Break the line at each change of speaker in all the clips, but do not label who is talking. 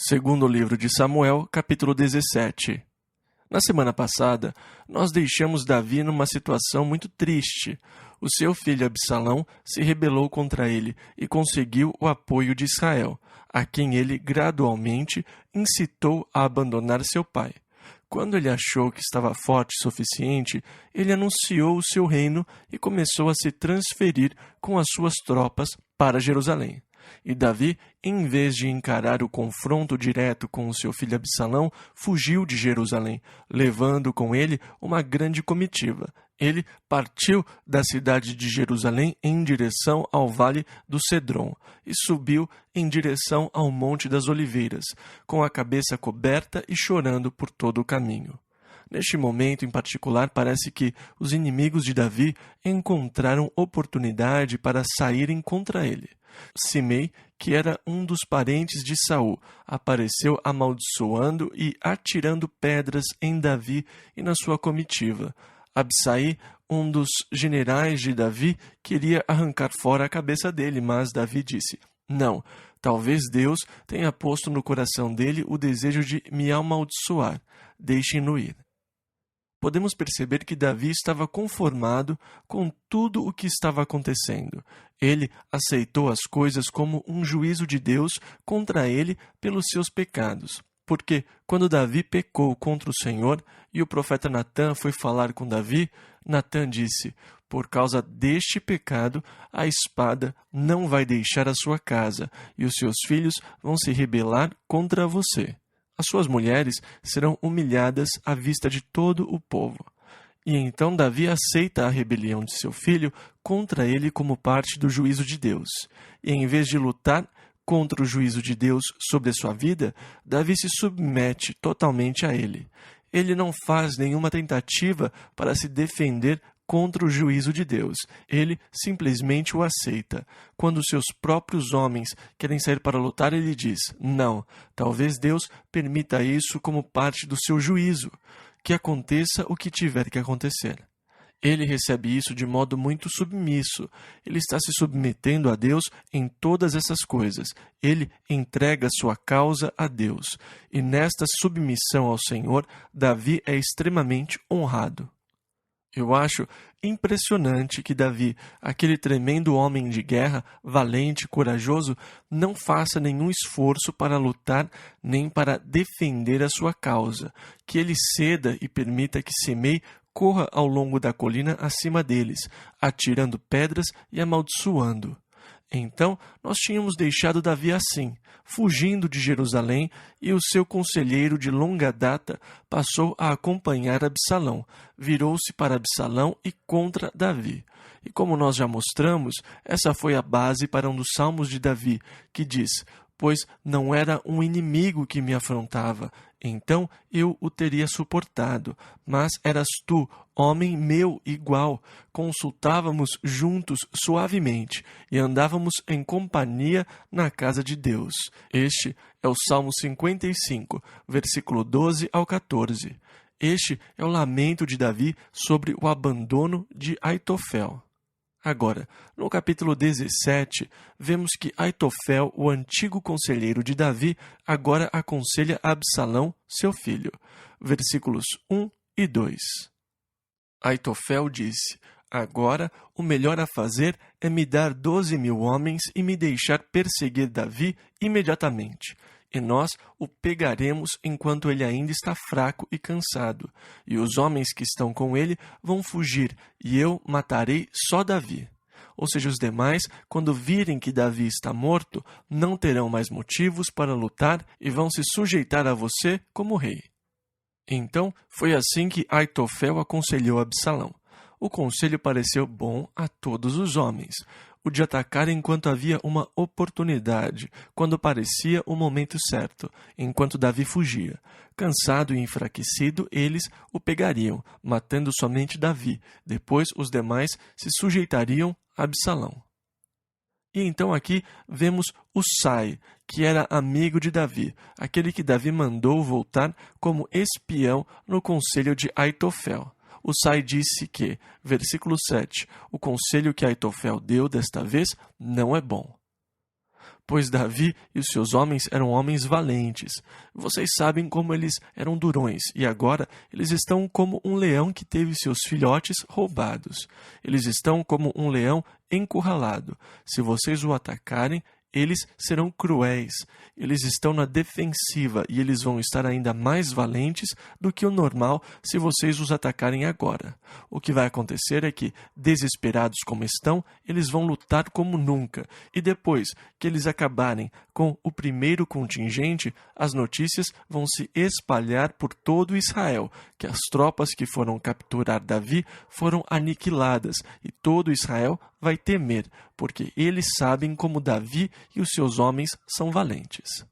Segundo livro de Samuel, capítulo 17. Na semana passada, nós deixamos Davi numa situação muito triste. O seu filho Absalão se rebelou contra ele e conseguiu o apoio de Israel, a quem ele gradualmente incitou a abandonar seu pai. Quando ele achou que estava forte o suficiente, ele anunciou o seu reino e começou a se transferir com as suas tropas para Jerusalém. E Davi, em vez de encarar o confronto direto com o seu filho Absalão, fugiu de Jerusalém, levando com ele uma grande comitiva. Ele partiu da cidade de Jerusalém em direção ao vale do Cedron e subiu em direção ao Monte das Oliveiras, com a cabeça coberta e chorando por todo o caminho. Neste momento em particular, parece que os inimigos de Davi encontraram oportunidade para saírem contra ele. Simei, que era um dos parentes de Saul, apareceu amaldiçoando e atirando pedras em Davi e na sua comitiva. Absai, um dos generais de Davi, queria arrancar fora a cabeça dele, mas Davi disse: "Não, talvez Deus tenha posto no coração dele o desejo de me amaldiçoar. Deixem-no ir." Podemos perceber que Davi estava conformado com tudo o que estava acontecendo. Ele aceitou as coisas como um juízo de Deus contra ele pelos seus pecados. Porque, quando Davi pecou contra o Senhor e o profeta Natã foi falar com Davi, Natã disse: "Por causa deste pecado, a espada não vai deixar a sua casa, e os seus filhos vão se rebelar contra você. As suas mulheres serão humilhadas à vista de todo o povo." E então Davi aceita a rebelião de seu filho contra ele como parte do juízo de Deus. E em vez de lutar contra o juízo de Deus sobre a sua vida, Davi se submete totalmente a ele. Ele não faz nenhuma tentativa para se defender contra o juízo de Deus. Ele simplesmente o aceita. Quando seus próprios homens querem sair para lutar, ele diz: "Não, talvez Deus permita isso como parte do seu juízo. Que aconteça o que tiver que acontecer." Ele recebe isso de modo muito submisso. Ele está se submetendo a Deus em todas essas coisas. Ele entrega sua causa a Deus. E nesta submissão ao Senhor, Davi é extremamente honrado. Eu acho impressionante que Davi, aquele tremendo homem de guerra, valente e corajoso, não faça nenhum esforço para lutar nem para defender a sua causa, que ele ceda e permita que Simei corra ao longo da colina acima deles, atirando pedras e amaldiçoando. Então, nós tínhamos deixado Davi assim, fugindo de Jerusalém, e o seu conselheiro de longa data passou a acompanhar Absalão, virou-se para Absalão e contra Davi. E como nós já mostramos, essa foi a base para um dos salmos de Davi, que diz: "Pois não era um inimigo que me afrontava, então eu o teria suportado. Mas eras tu, homem meu igual. Consultávamos juntos suavemente e andávamos em companhia na casa de Deus." Este é o Salmo 55, versículo 12 ao 14. Este é o lamento de Davi sobre o abandono de Aitofel. Agora, no capítulo 17, vemos que Aitofel, o antigo conselheiro de Davi, agora aconselha Absalão, seu filho. Versículos 1 e 2. Aitofel disse: "Agora o melhor a fazer é me dar 12.000 homens e me deixar perseguir Davi imediatamente. E nós o pegaremos enquanto ele ainda está fraco e cansado. E os homens que estão com ele vão fugir, e eu matarei só Davi." Ou seja, os demais, quando virem que Davi está morto, não terão mais motivos para lutar e vão se sujeitar a você como rei. Então, foi assim que Aitofel aconselhou Absalão. O conselho pareceu bom a todos os homens. O de atacar enquanto havia uma oportunidade, quando parecia o momento certo, enquanto Davi fugia. Cansado e enfraquecido, eles o pegariam, matando somente Davi. Depois, os demais se sujeitariam a Absalão. E então aqui vemos Usai, que era amigo de Davi, aquele que Davi mandou voltar como espião no conselho de Aitofel. Usai disse que, versículo 7, o conselho que Aitofel deu desta vez não é bom. pois Davi e os seus homens eram homens valentes. Vocês sabem como eles eram durões, e agora eles estão como um leão que teve seus filhotes roubados. Eles estão como um leão encurralado. Se vocês o atacarem, eles serão cruéis. Eles estão na defensiva e eles vão estar ainda mais valentes do que o normal se vocês os atacarem agora. O que vai acontecer é que, desesperados como estão, eles vão lutar como nunca. E depois que eles acabarem com o primeiro contingente, as notícias vão se espalhar por todo Israel, que as tropas que foram capturar Davi foram aniquiladas, e todo Israel vai temer, porque eles sabem como Davi e os seus homens são valentes.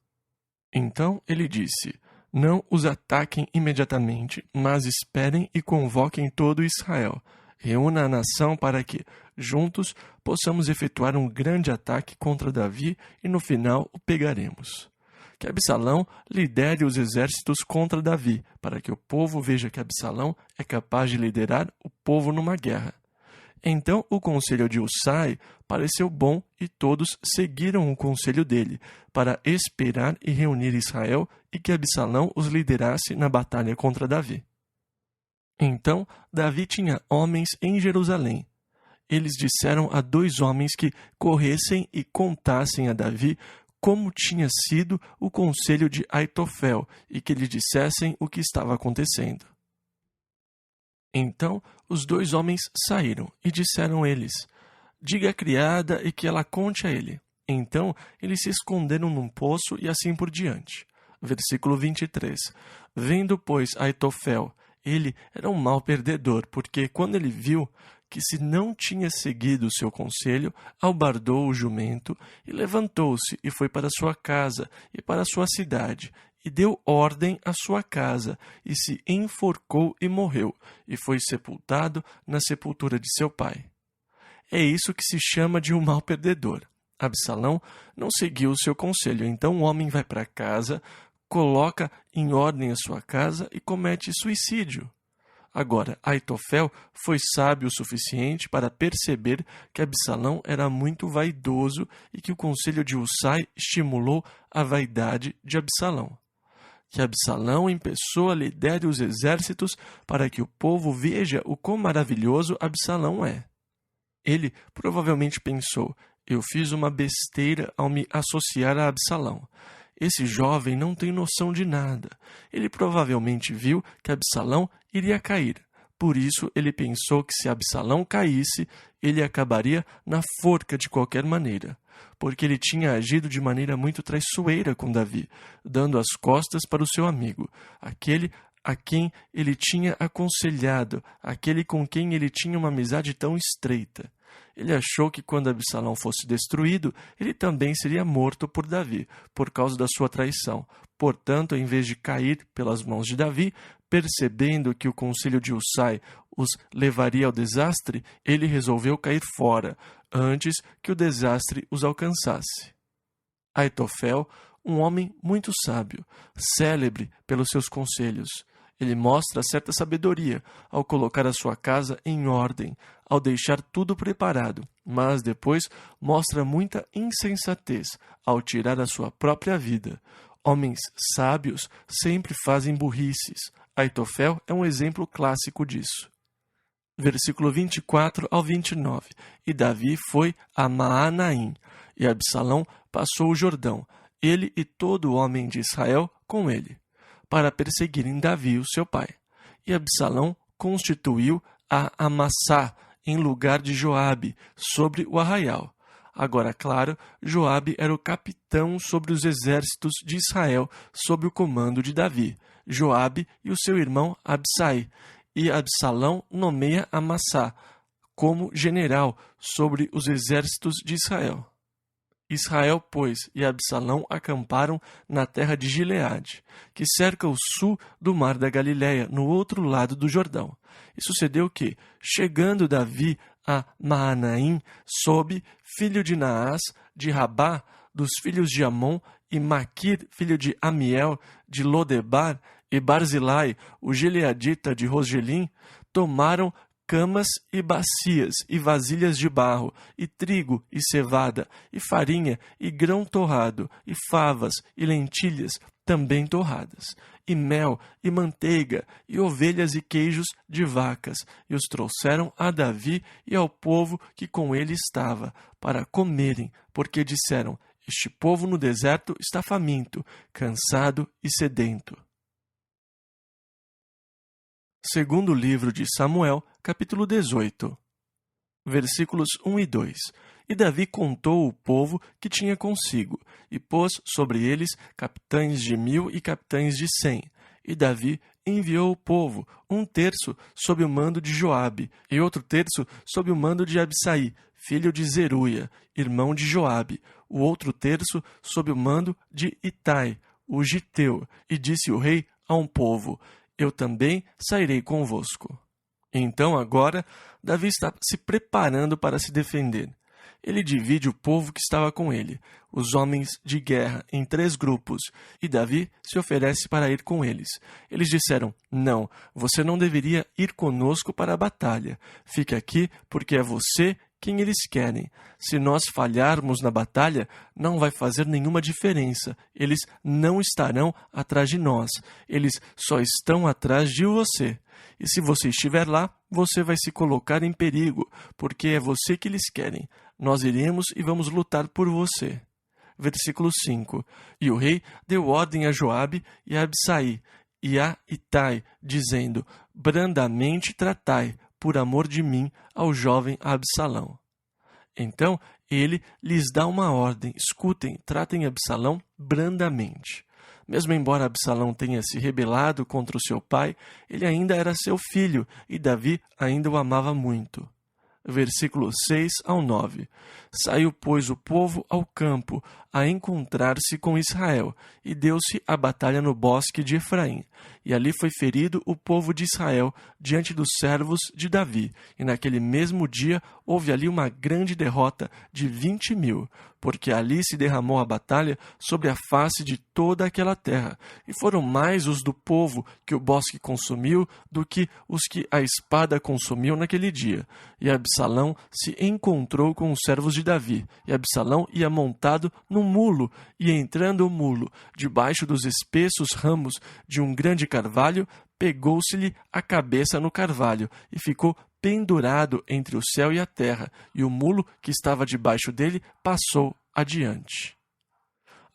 Então ele disse: não os ataquem imediatamente, mas esperem e convoquem todo Israel. Reúna a nação para que, juntos, possamos efetuar um grande ataque contra Davi e no final o pegaremos. Que Absalão lidere os exércitos contra Davi, para que o povo veja que Absalão é capaz de liderar o povo numa guerra. Então o conselho de Husai pareceu bom e todos seguiram o conselho dele, para esperar e reunir Israel e que Absalão os liderasse na batalha contra Davi. Então Davi tinha homens em Jerusalém. Eles disseram a 2 homens que corressem e contassem a Davi como tinha sido o conselho de Aitofel e que lhe dissessem o que estava acontecendo. Então os 2 homens saíram e disseram eles: diga à criada e que ela conte a ele. Então eles se esconderam num poço e assim por diante. Versículo 23. Vendo, pois, Aitofel, ele era um mau perdedor, porque quando ele viu que se não tinha seguido o seu conselho, albardou o jumento e levantou-se e foi para sua casa e para sua cidade, e deu ordem à sua casa, e se enforcou e morreu, e foi sepultado na sepultura de seu pai. É isso que se chama de um mau perdedor. Absalão não seguiu o seu conselho, então o homem vai para casa, coloca em ordem a sua casa e comete suicídio. Agora, Aitofel foi sábio o suficiente para perceber que Absalão era muito vaidoso e que o conselho de Husai estimulou a vaidade de Absalão. Que Absalão em pessoa lidere os exércitos para que o povo veja o quão maravilhoso Absalão é. Ele provavelmente pensou: eu fiz uma besteira ao me associar a Absalão. Esse jovem não tem noção de nada. Ele provavelmente viu que Absalão iria cair. Por isso, ele pensou que se Absalão caísse, ele acabaria na forca de qualquer maneira, porque ele tinha agido de maneira muito traiçoeira com Davi, dando as costas para o seu amigo, aquele a quem ele tinha aconselhado, aquele com quem ele tinha uma amizade tão estreita. Ele achou que quando Absalão fosse destruído, ele também seria morto por Davi, por causa da sua traição. Portanto, em vez de cair pelas mãos de Davi, percebendo que o conselho de Husai os levaria ao desastre, ele resolveu cair fora, antes que o desastre os alcançasse. Aitofel, um homem muito sábio, célebre pelos seus conselhos. Ele mostra certa sabedoria ao colocar a sua casa em ordem, ao deixar tudo preparado, mas depois mostra muita insensatez ao tirar a sua própria vida. Homens sábios sempre fazem burrices. Aitofel é um exemplo clássico disso. Versículo 24 ao 29. E Davi foi a Maanaim, e Absalão passou o Jordão, ele e todo homem de Israel com ele, para perseguirem Davi, o seu pai. E Absalão constituiu a Amassá em lugar de Joabe, sobre o arraial. Agora, claro, Joabe era o capitão sobre os exércitos de Israel, sob o comando de Davi, Joabe e o seu irmão Absai. E Absalão nomeia Amassá como general sobre os exércitos de Israel. Israel, pois, e Absalão acamparam na terra de Gileade, que cerca o sul do mar da Galileia, no outro lado do Jordão. E sucedeu que, chegando Davi a Maanaim, soube, filho de Naás, de Rabá, dos filhos de Amon, e Maquir, filho de Amiel, de Lodebar, e Barzilai, o gileadita de Rosgelim, tomaram camas e bacias, e vasilhas de barro, e trigo e cevada, e farinha e grão torrado, e favas e lentilhas também torradas, e mel e manteiga, e ovelhas e queijos de vacas, e os trouxeram a Davi e ao povo que com ele estava, para comerem, porque disseram: este povo no deserto está faminto, cansado e sedento. Segundo livro de Samuel, capítulo 18, versículos 1 e 2. E Davi contou o povo que tinha consigo, e pôs sobre eles capitães de 1000 e capitães de 100. E Davi enviou o povo, um terço sob o mando de Joabe, e outro terço sob o mando de Abisai, filho de Zeruia, irmão de Joabe, o outro terço sob o mando de Itai, o giteu. E disse o rei a um povo: eu também sairei convosco. Então agora Davi está se preparando para se defender. Ele divide o povo que estava com ele, os homens de guerra, em 3 grupos, e Davi se oferece para ir com eles. Eles disseram: não, você não deveria ir conosco para a batalha. Fique aqui, porque é você quem eles querem. Se nós falharmos na batalha, não vai fazer nenhuma diferença. Eles não estarão atrás de nós. Eles só estão atrás de você. E se você estiver lá, você vai se colocar em perigo, porque é você que eles querem. Nós iremos e vamos lutar por você. Versículo 5. E o rei deu ordem a Joabe e a Abisai e a Itai, dizendo: brandamente tratai, por amor de mim, ao jovem Absalão. Então ele lhes dá uma ordem: escutem, tratem Absalão brandamente. Mesmo embora Absalão tenha se rebelado contra o seu pai, ele ainda era seu filho e Davi ainda o amava muito. Versículos 6 ao 9. Saiu, pois, o povo ao campo a encontrar-se com Israel, e deu-se a batalha no bosque de Efraim. E ali foi ferido o povo de Israel diante dos servos de Davi. E naquele mesmo dia houve ali uma grande derrota de 20.000, porque ali se derramou a batalha sobre a face de toda aquela terra. E foram mais os do povo que o bosque consumiu do que os que a espada consumiu naquele dia. E Absalão se encontrou com os servos de Davi. E Absalão ia montado num mulo, e entrando o mulo debaixo dos espessos ramos de um grande carvalho, pegou-se-lhe a cabeça no carvalho, e ficou pendurado entre o céu e a terra, e o mulo que estava debaixo dele passou adiante.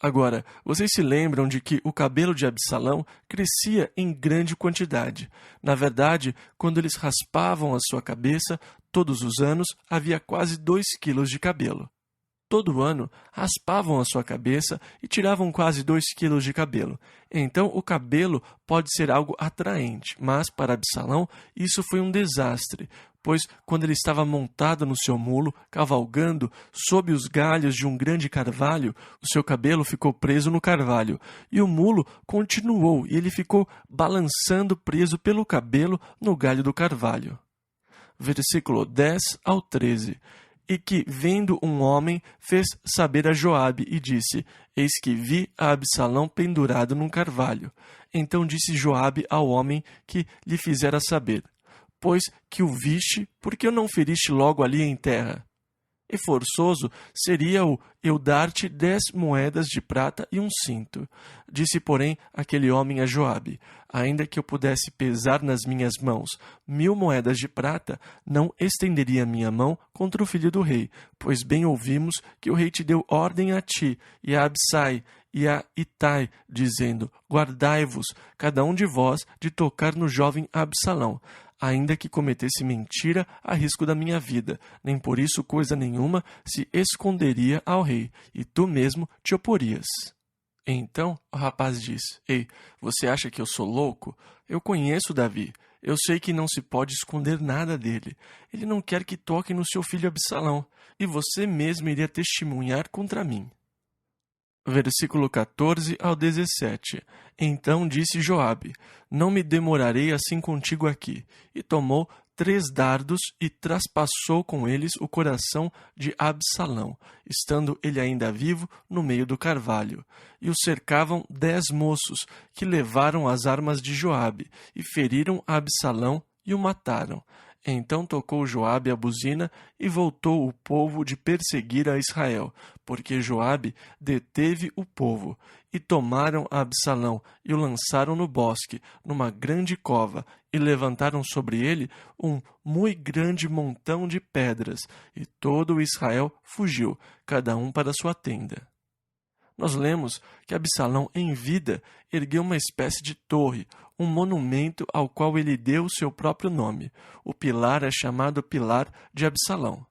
Agora, vocês se lembram de que o cabelo de Absalão crescia em grande quantidade. Na verdade, quando eles raspavam a sua cabeça, todos os anos havia quase 2 quilos de cabelo. Todo ano, raspavam a sua cabeça e tiravam quase 2 quilos de cabelo. Então, o cabelo pode ser algo atraente, mas para Absalão isso foi um desastre, pois quando ele estava montado no seu mulo, cavalgando sob os galhos de um grande carvalho, o seu cabelo ficou preso no carvalho, e o mulo continuou, e ele ficou balançando preso pelo cabelo no galho do carvalho. Versículo 10 ao 13. E que, vendo um homem, fez saber a Joabe e disse: eis que vi a Absalão pendurado num carvalho. Então disse Joabe ao homem que lhe fizera saber: pois que o viste, por que o não feriste logo ali em terra? E forçoso seria eu dar-te 10 moedas de prata e um cinto. Disse, porém, aquele homem a Joabe: ainda que eu pudesse pesar nas minhas mãos 1000 moedas de prata, não estenderia minha mão contra o filho do rei, pois bem ouvimos que o rei te deu ordem a ti, e a Abisai, e a Itai, dizendo: guardai-vos, cada um de vós, de tocar no jovem Absalão, ainda que cometesse mentira a risco da minha vida, nem por isso coisa nenhuma se esconderia ao rei, e tu mesmo te oporias. Então o rapaz disse: ei, você acha que eu sou louco? Eu conheço Davi. Eu sei que não se pode esconder nada dele. Ele não quer que toquem no seu filho Absalão, e você mesmo iria testemunhar contra mim. Versículo 14 ao 17. Então disse Joabe: não me demorarei assim contigo aqui. E tomou 3 dardos e traspassou com eles o coração de Absalão, estando ele ainda vivo no meio do carvalho. E o cercavam 10 moços, que levaram as armas de Joabe, e feriram Absalão e o mataram. Então tocou Joabe a buzina e voltou o povo de perseguir a Israel, porque Joabe deteve o povo. E tomaram a Absalão e o lançaram no bosque, numa grande cova, e levantaram sobre ele um muito grande montão de pedras, e todo o Israel fugiu, cada um para sua tenda. Nós lemos que Absalão, em vida, ergueu uma espécie de torre, um monumento ao qual ele deu o seu próprio nome. O pilar é chamado Pilar de Absalão.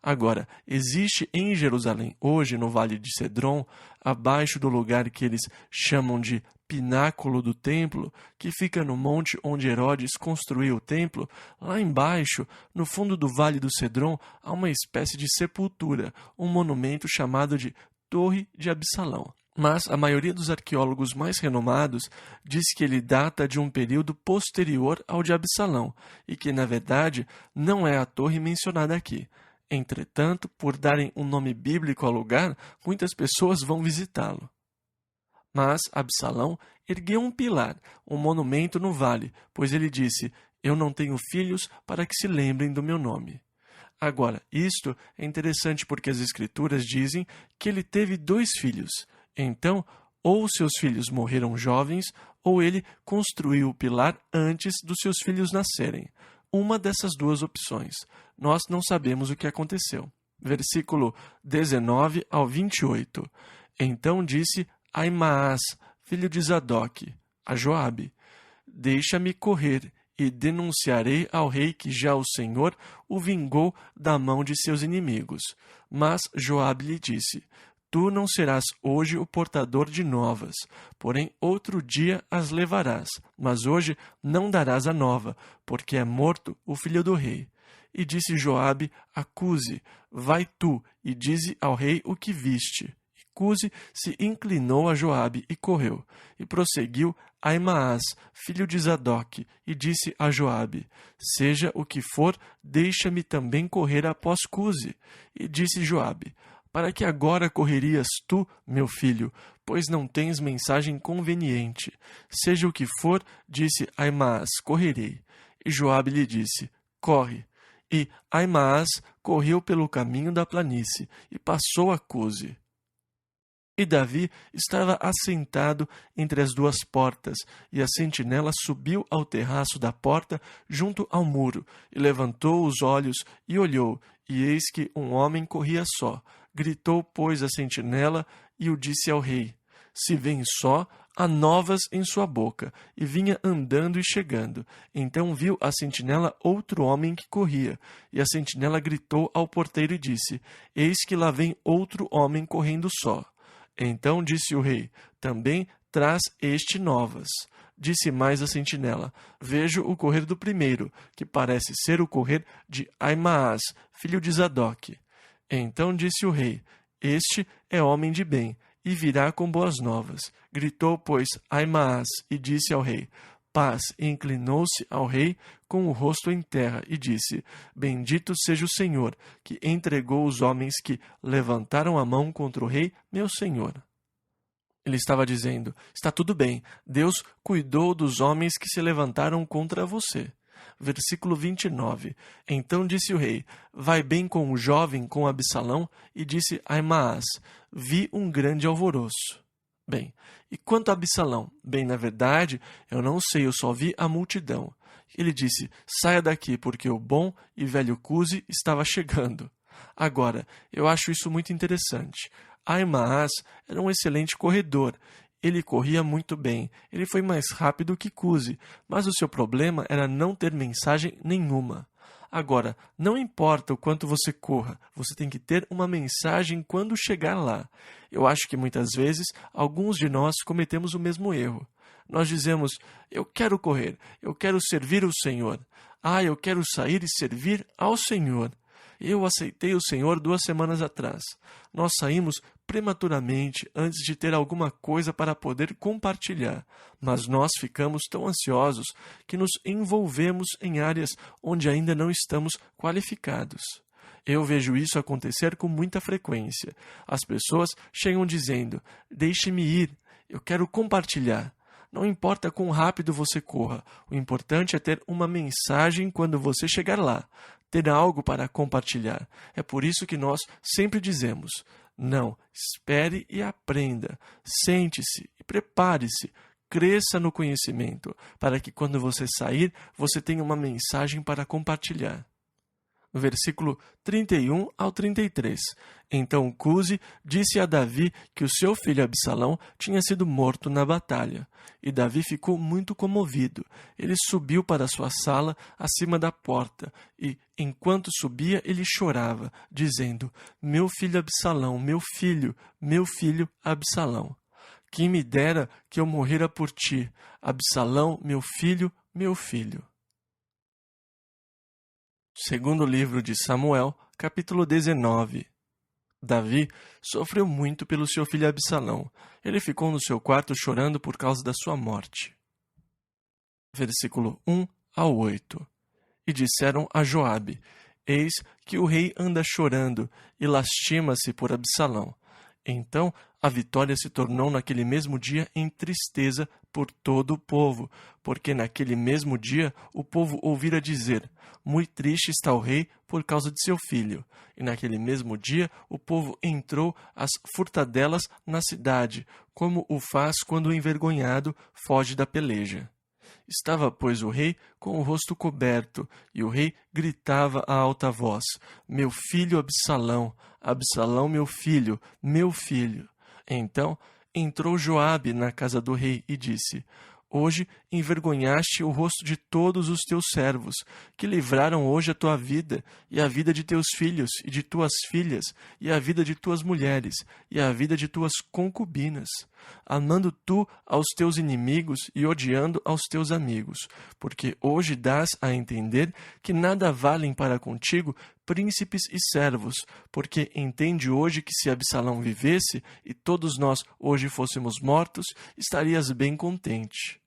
Agora, existe em Jerusalém, hoje no Vale de Cedron, abaixo do lugar que eles chamam de Pináculo do Templo, que fica no monte onde Herodes construiu o templo, lá embaixo, no fundo do Vale do Cedron, há uma espécie de sepultura, um monumento chamado de Torre de Absalão. Mas a maioria dos arqueólogos mais renomados diz que ele data de um período posterior ao de Absalão e que, na verdade, não é a torre mencionada aqui. Entretanto, por darem um nome bíblico ao lugar, muitas pessoas vão visitá-lo. Mas Absalão ergueu um pilar, um monumento no vale, pois ele disse: "Eu não tenho filhos para que se lembrem do meu nome." Agora, isto é interessante porque as Escrituras dizem que ele teve 2 filhos. Então, ou seus filhos morreram jovens, ou ele construiu o pilar antes dos seus filhos nascerem. Uma dessas 2 opções. Nós não sabemos o que aconteceu. Versículo 19 ao 28. Então disse Aimaas, filho de Zadok, a Joabe: "Deixa-me correr, e denunciarei ao rei que já o Senhor o vingou da mão de seus inimigos." Mas Joabe lhe disse: "Tu não serás hoje o portador de novas, porém outro dia as levarás, mas hoje não darás a nova, porque é morto o filho do rei." E disse Joabe a Cuse: "Vai tu e dize ao rei o que viste." Cuse se inclinou a Joabe e correu, e prosseguiu Aimaas, filho de Zadok, e disse a Joabe: "Seja o que for, deixa-me também correr após Cuse." E disse Joabe: "Para que agora correrias tu, meu filho, pois não tens mensagem conveniente?" "Seja o que for," disse Aimaas, "correrei." E Joabe lhe disse: "Corre." E Aimaas correu pelo caminho da planície, e passou a Cuse. E Davi estava assentado entre as 2 portas, e a sentinela subiu ao terraço da porta junto ao muro, e levantou os olhos e olhou, e eis que um homem corria só. Gritou, pois, a sentinela e o disse ao rei: "Se vem só, há novas em sua boca." E vinha andando e chegando. Então viu a sentinela outro homem que corria, e a sentinela gritou ao porteiro e disse: "Eis que lá vem outro homem correndo só." Então disse o rei: "Também traz este novas." Disse mais a sentinela: "Vejo o correr do primeiro, que parece ser o correr de Aimaas, filho de Zadok." Então disse o rei: "Este é homem de bem, e virá com boas novas." Gritou, pois, Aimaas, e disse ao rei: "Paz." E inclinou-se ao rei com o rosto em terra, e disse: "Bendito seja o Senhor, que entregou os homens que levantaram a mão contra o rei, meu senhor." Ele estava dizendo: "Está tudo bem, Deus cuidou dos homens que se levantaram contra você." Versículo 29. Então disse o rei: "Vai bem com o jovem, com Absalão?" E disse Aimaas: "Vi um grande alvoroço." Bem, e quanto a Absalão? Bem, na verdade, eu não sei, eu só vi a multidão. Ele disse: "Saia daqui, porque o bom e velho Cuse estava chegando." Agora, eu acho isso muito interessante. Aimaas era um excelente corredor. Ele corria muito bem. Ele foi mais rápido que Cuse, mas o seu problema era não ter mensagem nenhuma. Agora, não importa o quanto você corra, você tem que ter uma mensagem quando chegar lá. Eu acho que muitas vezes alguns de nós cometemos o mesmo erro. Nós dizemos: "Eu quero correr, eu quero servir o Senhor. Eu quero sair e servir ao Senhor." Eu aceitei o Senhor 2 semanas atrás. Nós saímos prematuramente antes de ter alguma coisa para poder compartilhar, mas nós ficamos tão ansiosos que nos envolvemos em áreas onde ainda não estamos qualificados. Eu vejo isso acontecer com muita frequência. As pessoas chegam dizendo: "Deixe-me ir, eu quero compartilhar." Não importa quão rápido você corra, o importante é ter uma mensagem quando você chegar lá, ter algo para compartilhar. É por isso que nós sempre dizemos: não, espere e aprenda, sente-se e prepare-se, cresça no conhecimento, para que quando você sair, você tenha uma mensagem para compartilhar. No versículo 31 ao 33. Então Cuse disse a Davi que o seu filho Absalão tinha sido morto na batalha. E Davi ficou muito comovido. Ele subiu para sua sala acima da porta e, enquanto subia, ele chorava, dizendo: meu filho Absalão, meu filho Absalão. Quem me dera que eu morrera por ti, Absalão, meu filho, meu filho. Segundo livro de Samuel, capítulo 19. Davi sofreu muito pelo seu filho Absalão. Ele ficou no seu quarto chorando por causa da sua morte. Versículo 1 ao 8. E disseram a Joabe: eis que o rei anda chorando e lastima-se por Absalão. Então a vitória se tornou naquele mesmo dia em tristeza por todo o povo, porque naquele mesmo dia o povo ouvira dizer: muito triste está o rei por causa de seu filho. E naquele mesmo dia o povo entrou às furtadelas na cidade, como o faz quando o envergonhado foge da peleja. Estava, pois, o rei com o rosto coberto, e o rei gritava a alta voz: meu filho Absalão, Absalão, meu filho, meu filho. Então entrou Joabe na casa do rei e disse: hoje envergonhaste o rosto de todos os teus servos, que livraram hoje a tua vida, e a vida de teus filhos, e de tuas filhas, e a vida de tuas mulheres, e a vida de tuas concubinas, amando tu aos teus inimigos e odiando aos teus amigos, porque hoje dás a entender que nada valem para contigo príncipes e servos, porque entende hoje que se Absalão vivesse e todos nós hoje fôssemos mortos, estarias bem contente.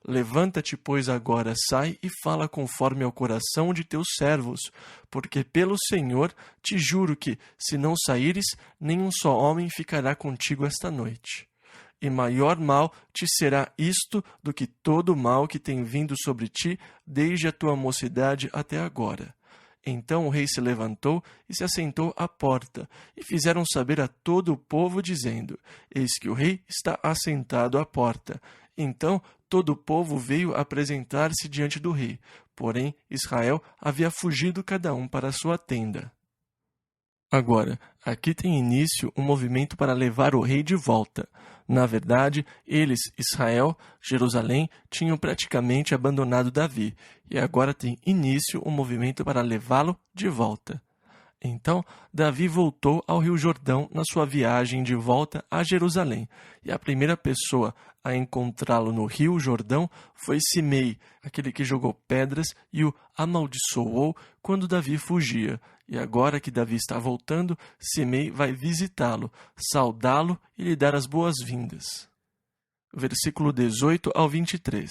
Levanta-te, pois, agora, sai e fala conforme ao coração de teus servos, porque pelo Senhor te juro que, se não saíres, nenhum só homem ficará contigo esta noite. E maior mal te será isto do que todo o mal que tem vindo sobre ti desde a tua mocidade até agora. Então o rei se levantou e se assentou à porta, e fizeram saber a todo o povo, dizendo: eis que o rei está assentado à porta. Então todo o povo veio apresentar-se diante do rei, porém Israel havia fugido cada um para a sua tenda. Agora, aqui tem início um movimento para levar o rei de volta. Na verdade, eles, Israel, Jerusalém, tinham praticamente abandonado Davi, e agora tem início um movimento para levá-lo de volta. Então, Davi voltou ao Rio Jordão na sua viagem de volta a Jerusalém, e a primeira pessoa a encontrá-lo no Rio Jordão foi Simei, aquele que jogou pedras e o amaldiçoou quando Davi fugia. E agora que Davi está voltando, Simei vai visitá-lo, saudá-lo e lhe dar as boas-vindas. Versículo 18 ao 23.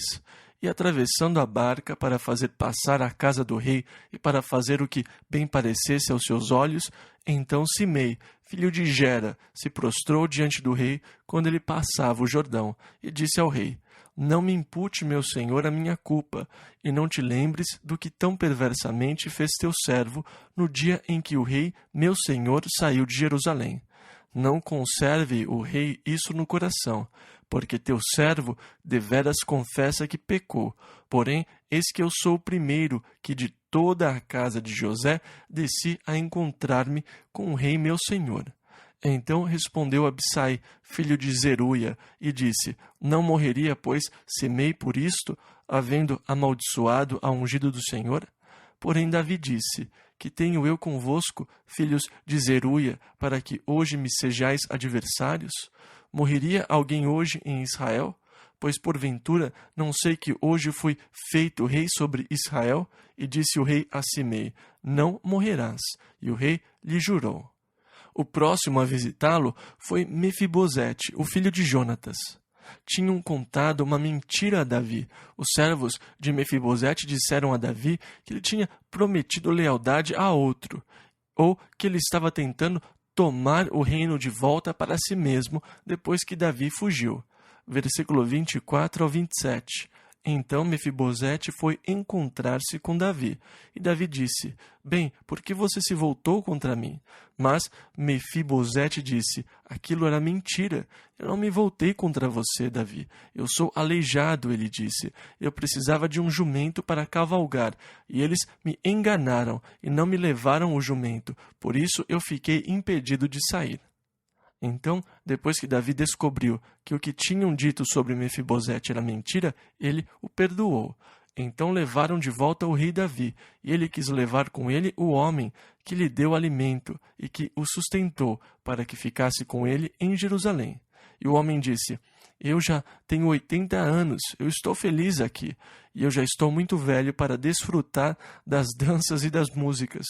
E atravessando a barca para fazer passar a casa do rei e para fazer o que bem parecesse aos seus olhos, então Simei, filho de Gera, se prostrou diante do rei quando ele passava o Jordão, e disse ao rei: não me impute, meu senhor, a minha culpa, e não te lembres do que tão perversamente fez teu servo no dia em que o rei, meu senhor, saiu de Jerusalém. Não conserve o rei isso no coração, porque teu servo deveras confessa que pecou. Porém, eis que eu sou o primeiro que de toda a casa de José desci a encontrar-me com o rei meu senhor. Então respondeu Abissai, filho de Zeruia, e disse: não morreria, pois, Simei por isto, havendo amaldiçoado a ungido do Senhor? Porém Davi disse: que tenho eu convosco, filhos de Zeruia, para que hoje me sejais adversários? Morreria alguém hoje em Israel? Pois porventura não sei que hoje fui feito rei sobre Israel? E disse o rei a Simei: não morrerás. E o rei lhe jurou. O próximo a visitá-lo foi Mefibosete, o filho de Jonatas. Tinham contado uma mentira a Davi. Os servos de Mefibosete disseram a Davi que ele tinha prometido lealdade a outro, ou que ele estava tentando tomar o reino de volta para si mesmo depois que Davi fugiu. versículo 24 ao 27. Então Mefibosete foi encontrar-se com Davi. E Davi disse: Bem, por que você se voltou contra mim? Mas Mefibosete disse: Aquilo era mentira. Eu não me voltei contra você, Davi. Eu sou aleijado, ele disse. Eu precisava de um jumento para cavalgar, e eles me enganaram e não me levaram o jumento. Por isso eu fiquei impedido de sair. Então, depois que Davi descobriu que o que tinham dito sobre Mefibosete era mentira, ele o perdoou. Então levaram de volta o rei Davi, e ele quis levar com ele o homem que lhe deu alimento e que o sustentou, para que ficasse com ele em Jerusalém. E o homem disse: Eu já tenho 80 anos, eu estou feliz aqui, e eu já estou muito velho para desfrutar das danças e das músicas.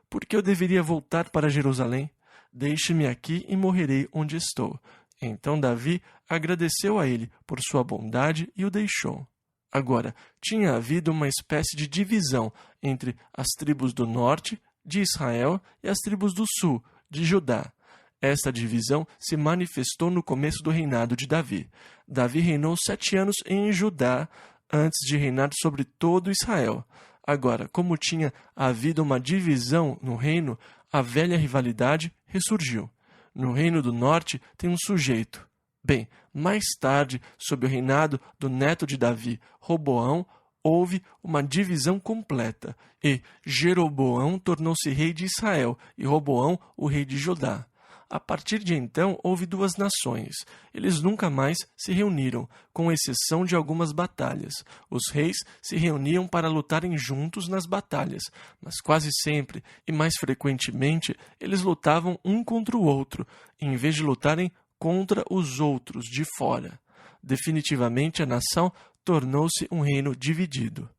Por que eu deveria voltar para Jerusalém? Deixe-me aqui e morrerei onde estou. Então Davi agradeceu a ele por sua bondade e o deixou. Agora, tinha havido uma espécie de divisão entre as tribos do norte, de Israel, e as tribos do sul, de Judá. Esta divisão se manifestou no começo do reinado de Davi. Davi reinou 7 anos em Judá, antes de reinar sobre todo Israel. Agora, como tinha havido uma divisão no reino, a velha rivalidade ressurgiu. No reino do norte tem um sujeito. Bem, mais tarde, sob o reinado do neto de Davi, Roboão, houve uma divisão completa, e Jeroboão tornou-se rei de Israel, e Roboão o rei de Judá. A partir de então, houve 2 nações. Eles nunca mais se reuniram, com exceção de algumas batalhas. Os reis se reuniam para lutarem juntos nas batalhas, mas quase sempre, e mais frequentemente, eles lutavam um contra o outro, em vez de lutarem contra os outros de fora. Definitivamente, a nação tornou-se um reino dividido.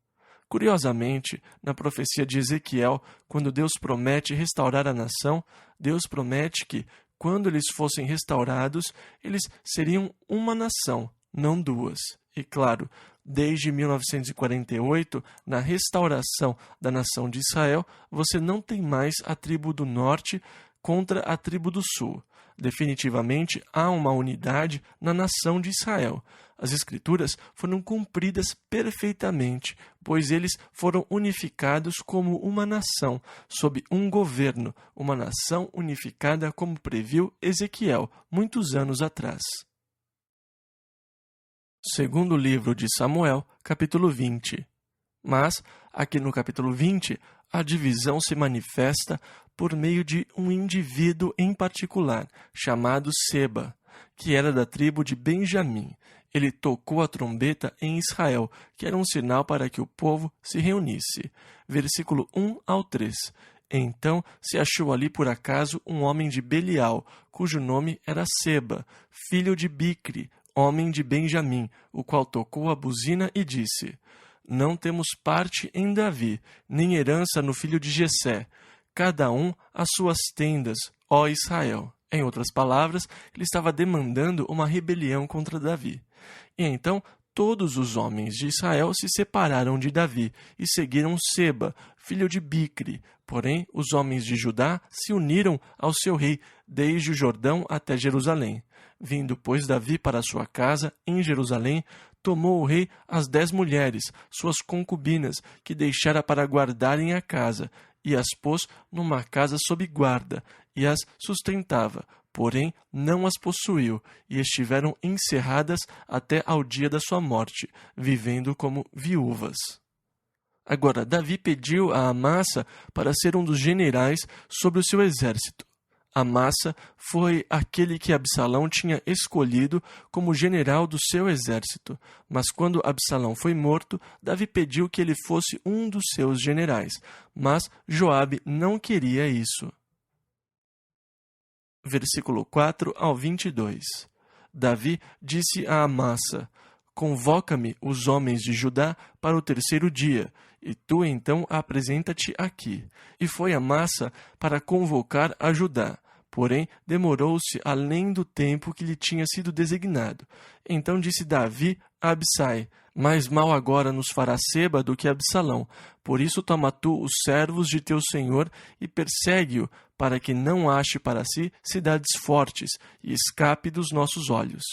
Curiosamente, na profecia de Ezequiel, quando Deus promete restaurar a nação, Deus promete que, quando eles fossem restaurados, eles seriam uma nação, não 2. E claro, desde 1948, na restauração da nação de Israel, você não tem mais a tribo do norte contra a tribo do sul. Definitivamente há uma unidade na nação de Israel. As Escrituras foram cumpridas perfeitamente, pois eles foram unificados como uma nação, sob um governo, uma nação unificada como previu Ezequiel, muitos anos atrás. Segundo livro de Samuel, capítulo 20. Mas, aqui no capítulo 20, a divisão se manifesta por meio de um indivíduo em particular, chamado Seba, que era da tribo de Benjamim. Ele tocou a trombeta em Israel, que era um sinal para que o povo se reunisse. Versículo 1 ao 3. Então se achou ali por acaso um homem de Belial, cujo nome era Seba, filho de Bicri, homem de Benjamim, o qual tocou a buzina e disse: Não temos parte em Davi, nem herança no filho de Jessé. Cada um as suas tendas, ó Israel. Em outras palavras, ele estava demandando uma rebelião contra Davi. E então todos os homens de Israel se separaram de Davi e seguiram Seba, filho de Bicri. Porém, os homens de Judá se uniram ao seu rei, desde o Jordão até Jerusalém. Vindo, pois, Davi para sua casa, em Jerusalém, tomou o rei as 10 mulheres, suas concubinas, que deixara para guardarem a casa, e as pôs numa casa sob guarda, e as sustentava, porém não as possuiu, e estiveram encerradas até ao dia da sua morte, vivendo como viúvas. Agora, Davi pediu a Amassa para ser um dos generais sobre o seu exército. Amassa foi aquele que Absalão tinha escolhido como general do seu exército, mas quando Absalão foi morto, Davi pediu que ele fosse um dos seus generais, mas Joabe não queria isso. Versículo 4 ao 22. Davi disse a Amassa: Convoca-me os homens de Judá para o 3º dia, e tu então apresenta-te aqui. E foi Amassa para convocar a Judá. Porém, demorou-se além do tempo que lhe tinha sido designado. Então disse Davi a Abisai: Mais mal agora nos fará Seba do que Absalão. Por isso toma tu os servos de teu senhor e persegue-o, para que não ache para si cidades fortes e escape dos nossos olhos.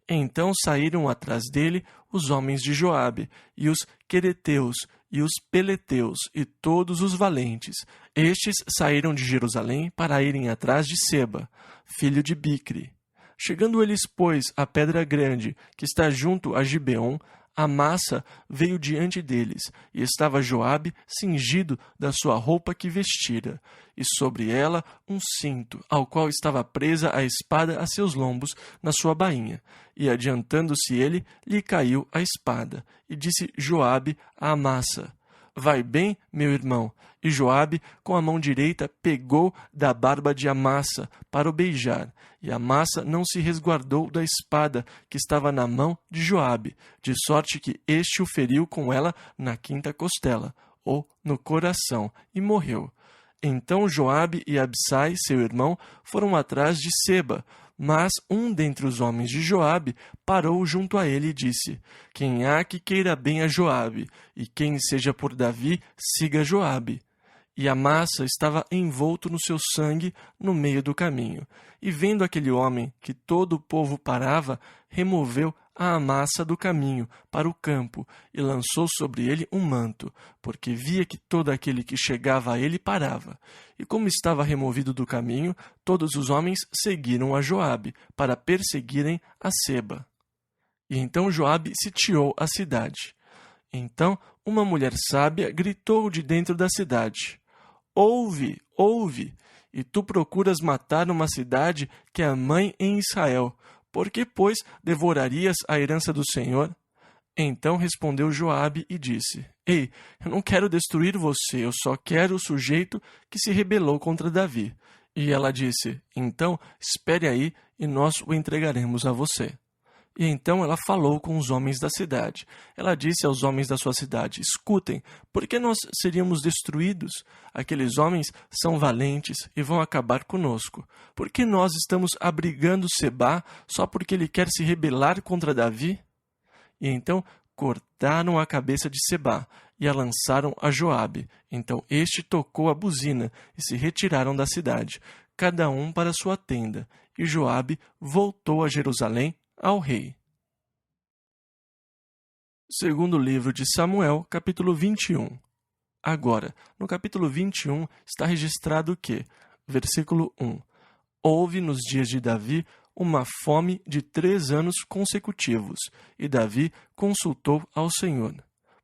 Então saíram atrás dele os homens de Joabe, e os quereteus, e os peleteus, e todos os valentes. Estes saíram de Jerusalém para irem atrás de Seba, filho de Bicri. Chegando eles, pois, à pedra grande, que está junto a Gibeon, Amassa veio diante deles, e estava Joabe cingido da sua roupa que vestira, e sobre ela um cinto, ao qual estava presa a espada a seus lombos na sua bainha. E adiantando-se ele, lhe caiu a espada. E disse Joabe a Amassa: Vai bem, meu irmão? E Joabe, com a mão direita, pegou da barba de Amassa para o beijar. E Amassa não se resguardou da espada que estava na mão de Joabe, de sorte que este o feriu com ela na quinta costela, ou no coração, e morreu. Então Joabe e Abissai, seu irmão, foram atrás de Seba, mas um dentre os homens de Joabe parou junto a ele e disse: Quem há que queira bem a Joabe, e quem seja por Davi, siga Joabe. E Amassa estava envolto no seu sangue no meio do caminho. E vendo aquele homem que todo o povo parava, removeu a Amassa do caminho para o campo e lançou sobre ele um manto, porque via que todo aquele que chegava a ele parava. E como estava removido do caminho, todos os homens seguiram a Joabe para perseguirem a Seba. E então Joabe sitiou a cidade. Então uma mulher sábia gritou de dentro da cidade: Ouve, ouve, e tu procuras matar uma cidade que é a mãe em Israel. Por que, pois, devorarias a herança do Senhor? Então respondeu Joabe e disse: Ei, eu não quero destruir você, eu só quero o sujeito que se rebelou contra Davi. E ela disse: Então, espere aí, e nós o entregaremos a você. E então ela falou com os homens da cidade. Ela disse aos homens da sua cidade: Escutem, por que nós seríamos destruídos? Aqueles homens são valentes e vão acabar conosco. Por que nós estamos abrigando Seba só porque ele quer se rebelar contra Davi? E então cortaram a cabeça de Seba e a lançaram a Joabe. Então este tocou a buzina e se retiraram da cidade, cada um para sua tenda. E Joabe voltou a Jerusalém ao rei. Segundo livro de Samuel, capítulo 21. Agora, no capítulo 21 está registrado que, versículo 1, houve nos dias de Davi uma fome de 3 anos consecutivos, e Davi consultou ao Senhor.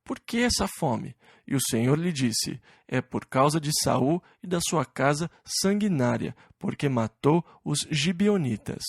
Por que essa fome? E o Senhor lhe disse: É por causa de Saul e da sua casa sanguinária, porque matou os gibeonitas.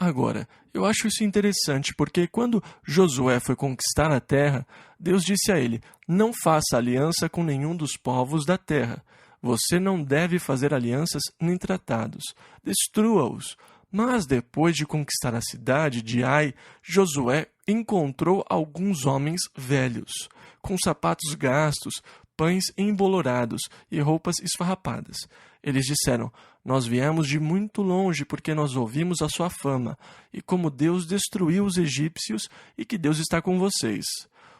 Agora, eu acho isso interessante porque quando Josué foi conquistar a terra, Deus disse a ele: Não faça aliança com nenhum dos povos da terra. Você não deve fazer alianças nem tratados. Destrua-os. Mas depois de conquistar a cidade de Ai, Josué encontrou alguns homens velhos, com sapatos gastos, pães embolorados e roupas esfarrapadas. Eles disseram: Nós viemos de muito longe porque nós ouvimos a sua fama, e como Deus destruiu os egípcios e que Deus está com vocês.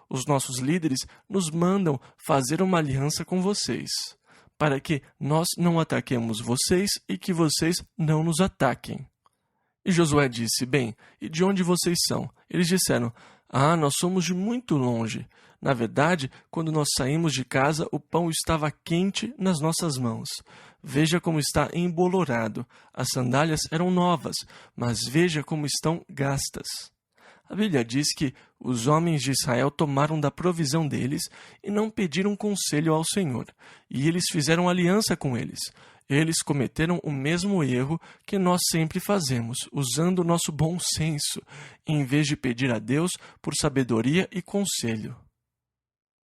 Os nossos líderes nos mandam fazer uma aliança com vocês, para que nós não ataquemos vocês e que vocês não nos ataquem. E Josué disse: Bem, e de onde vocês são? Eles disseram: Nós somos de muito longe. Na verdade, quando nós saímos de casa, o pão estava quente nas nossas mãos. Veja como está embolorado. As sandálias eram novas, mas veja como estão gastas. A Bíblia diz que os homens de Israel tomaram da provisão deles e não pediram conselho ao Senhor, e eles fizeram aliança com eles. Eles cometeram o mesmo erro que nós sempre fazemos, usando o nosso bom senso, em vez de pedir a Deus por sabedoria e conselho.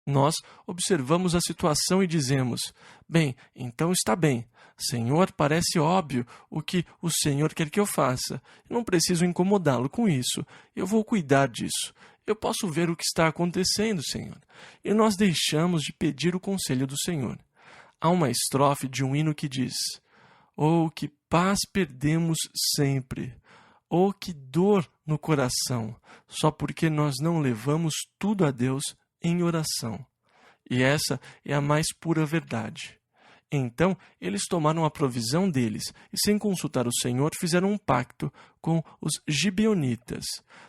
Nós observamos a situação e dizemos: Bem, então está bem. Senhor, parece óbvio o que o Senhor quer que eu faça. Eu não preciso incomodá-lo com isso. Eu vou cuidar disso. Eu posso ver o que está acontecendo, Senhor. E nós deixamos de pedir o conselho do Senhor. Há uma estrofe de um hino que diz: Oh, que paz perdemos sempre! Oh, que dor no coração! Só porque nós não levamos tudo a Deus em oração. E essa é a mais pura verdade. Então, eles tomaram a provisão deles e, sem consultar o Senhor, fizeram um pacto com os gibeonitas.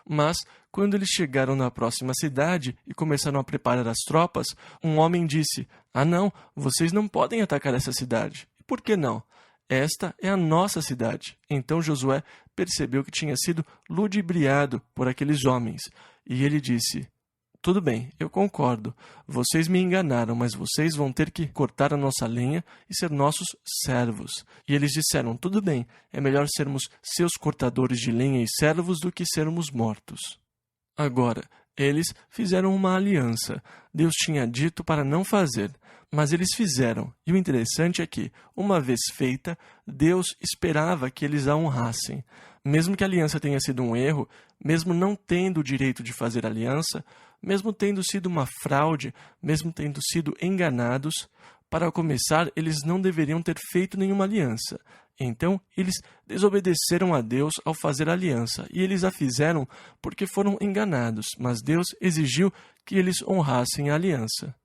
Mas, quando eles chegaram na próxima cidade e começaram a preparar as tropas, um homem disse: "Ah, não, vocês não podem atacar essa cidade." "E por que não?" "Esta é a nossa cidade." Então Josué percebeu que tinha sido ludibriado por aqueles homens. E ele disse: "Tudo bem, eu concordo. Vocês me enganaram, mas vocês vão ter que cortar a nossa lenha e ser nossos servos." E eles disseram: "Tudo bem, é melhor sermos seus cortadores de lenha e servos do que sermos mortos." Agora, eles fizeram uma aliança. Deus tinha dito para não fazer, mas eles fizeram. E o interessante é que, uma vez feita, Deus esperava que eles a honrassem. Mesmo que a aliança tenha sido um erro, mesmo não tendo o direito de fazer aliança, mesmo tendo sido uma fraude, mesmo tendo sido enganados, para começar, eles não deveriam ter feito nenhuma aliança. Então, eles desobedeceram a Deus ao fazer a aliança, e eles a fizeram porque foram enganados, mas Deus exigiu que eles honrassem a aliança.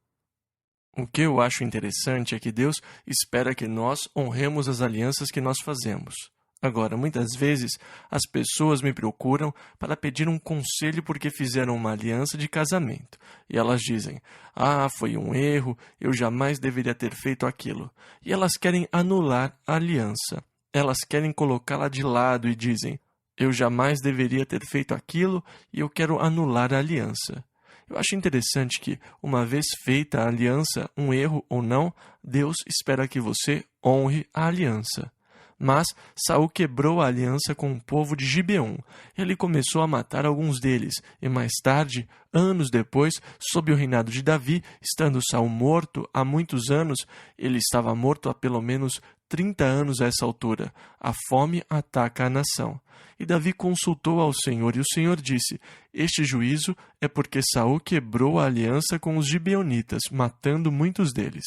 O que eu acho interessante é que Deus espera que nós honremos as alianças que nós fazemos. Agora, muitas vezes, as pessoas me procuram para pedir um conselho porque fizeram uma aliança de casamento. E elas dizem: "Ah, foi um erro, eu jamais deveria ter feito aquilo." E elas querem anular a aliança. Elas querem colocá-la de lado e dizem: "Eu jamais deveria ter feito aquilo e eu quero anular a aliança." Eu acho interessante que, uma vez feita a aliança, um erro ou não, Deus espera que você honre a aliança. Mas Saul quebrou a aliança com o povo de Gibeon. Ele começou a matar alguns deles, e mais tarde, anos depois, sob o reinado de Davi, estando Saul morto há muitos anos, ele estava morto há pelo menos 30 anos a essa altura, a fome ataca a nação. E Davi consultou ao Senhor, e o Senhor disse: "Este juízo é porque Saul quebrou a aliança com os gibeonitas, matando muitos deles."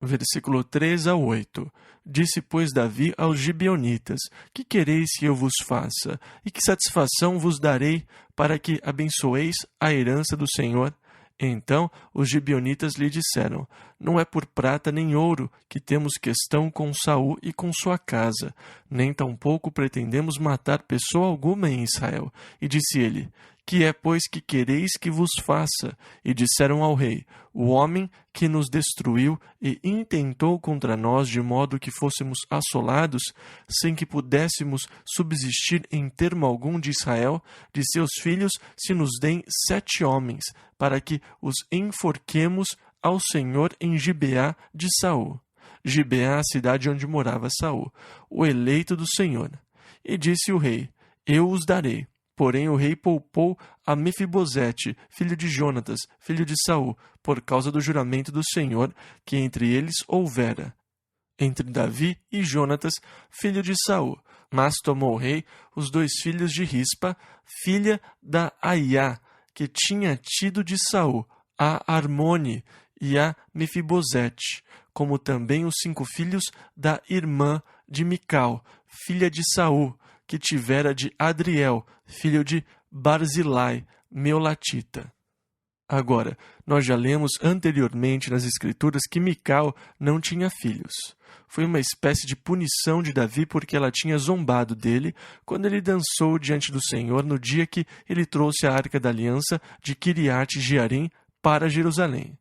Versículo 3 a 8. Disse, pois, Davi aos gibeonitas: "Que quereis que eu vos faça? E que satisfação vos darei para que abençoeis a herança do Senhor?" Então os gibeonitas lhe disseram: "Não é por prata nem ouro que temos questão com Saul e com sua casa, nem tampouco pretendemos matar pessoa alguma em Israel." E disse ele: "Que é, pois, que quereis que vos faça?" E disseram ao rei: "O homem que nos destruiu e intentou contra nós de modo que fôssemos assolados, sem que pudéssemos subsistir em termo algum de Israel, de seus filhos se nos deem 7 homens, para que os enforquemos ao Senhor em Gibeá de Saul." Gibeá, a cidade onde morava Saul, o eleito do Senhor. E disse o rei: "Eu os darei." Porém o rei poupou a Mefibosete, filho de Jonatas, filho de Saul, por causa do juramento do Senhor que entre eles houvera, entre Davi e Jonatas, filho de Saul. Mas tomou o rei os 2 filhos de Rispa, filha da Aiá, que tinha tido de Saul, a Armone e a Mefibosete, como também os 5 filhos da irmã de Mical, filha de Saul, que tivera de Adriel, filho de Barzilai, meolatita. Agora, nós já lemos anteriormente nas Escrituras que Mical não tinha filhos. Foi uma espécie de punição de Davi porque ela tinha zombado dele quando ele dançou diante do Senhor no dia que ele trouxe a Arca da Aliança de Kiriat Jearim para Jerusalém.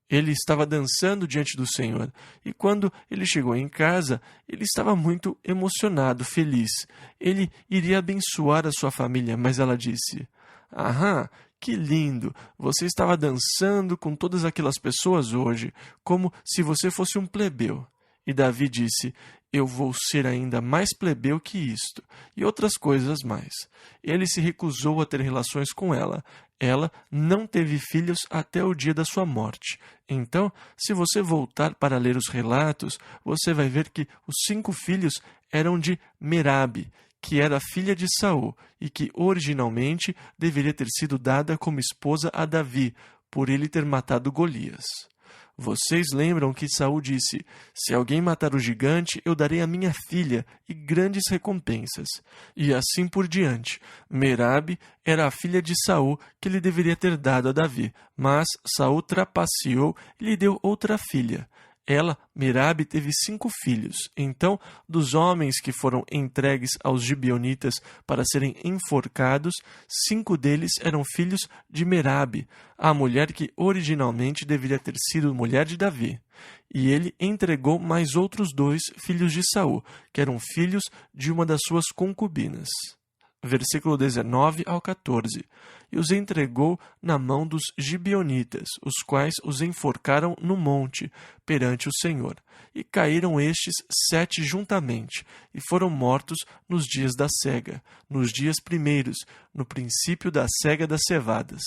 Ele estava dançando diante do Senhor, e quando ele chegou em casa, ele estava muito emocionado, feliz. Ele iria abençoar a sua família, mas ela disse: "Aham, que lindo! Você estava dançando com todas aquelas pessoas hoje, como se você fosse um plebeu." E Davi disse: "Eu vou ser ainda mais plebeu que isto", e outras coisas mais. Ele se recusou a ter relações com ela. Ela não teve filhos até o dia da sua morte. Então, se você voltar para ler os relatos, você vai ver que os 5 filhos eram de Merabe, que era filha de Saul, e que originalmente deveria ter sido dada como esposa a Davi, por ele ter matado Golias. Vocês lembram que Saul disse: "Se alguém matar o gigante, eu darei a minha filha e grandes recompensas." E assim por diante. Merabe era a filha de Saul que ele deveria ter dado a Davi, mas Saul trapaceou e lhe deu outra filha. Ela, Merabe, teve 5 filhos. Então, dos homens que foram entregues aos gibeonitas para serem enforcados, 5 deles eram filhos de Merabe, a mulher que originalmente deveria ter sido mulher de Davi. E ele entregou mais outros 2 filhos de Saul, que eram filhos de uma das suas concubinas. Versículo 19 ao 14. E os entregou na mão dos gibeonitas, os quais os enforcaram no monte, perante o Senhor. E caíram estes 7 juntamente, e foram mortos nos dias da cega, nos dias primeiros, no princípio da cega das cevadas.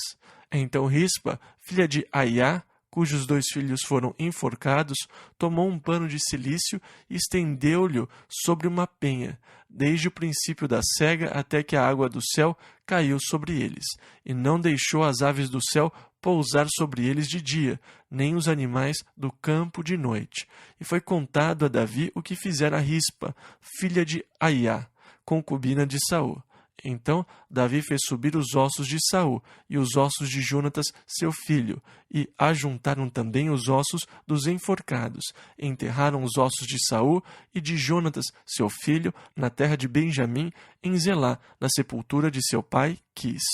Então Rispa, filha de Aiá, cujos 2 filhos foram enforcados, tomou um pano de cilício e estendeu-lhe sobre uma penha, desde o princípio da cega até que a água do céu caiu sobre eles, e não deixou as aves do céu pousar sobre eles de dia, nem os animais do campo de noite. E foi contado a Davi o que fizera Rispa, filha de Aiá, concubina de Saul. Então Davi fez subir os ossos de Saul e os ossos de Jonatas, seu filho, e ajuntaram também os ossos dos enforcados. Enterraram os ossos de Saul e de Jonatas, seu filho, na terra de Benjamim, em Zelá, na sepultura de seu pai Quis.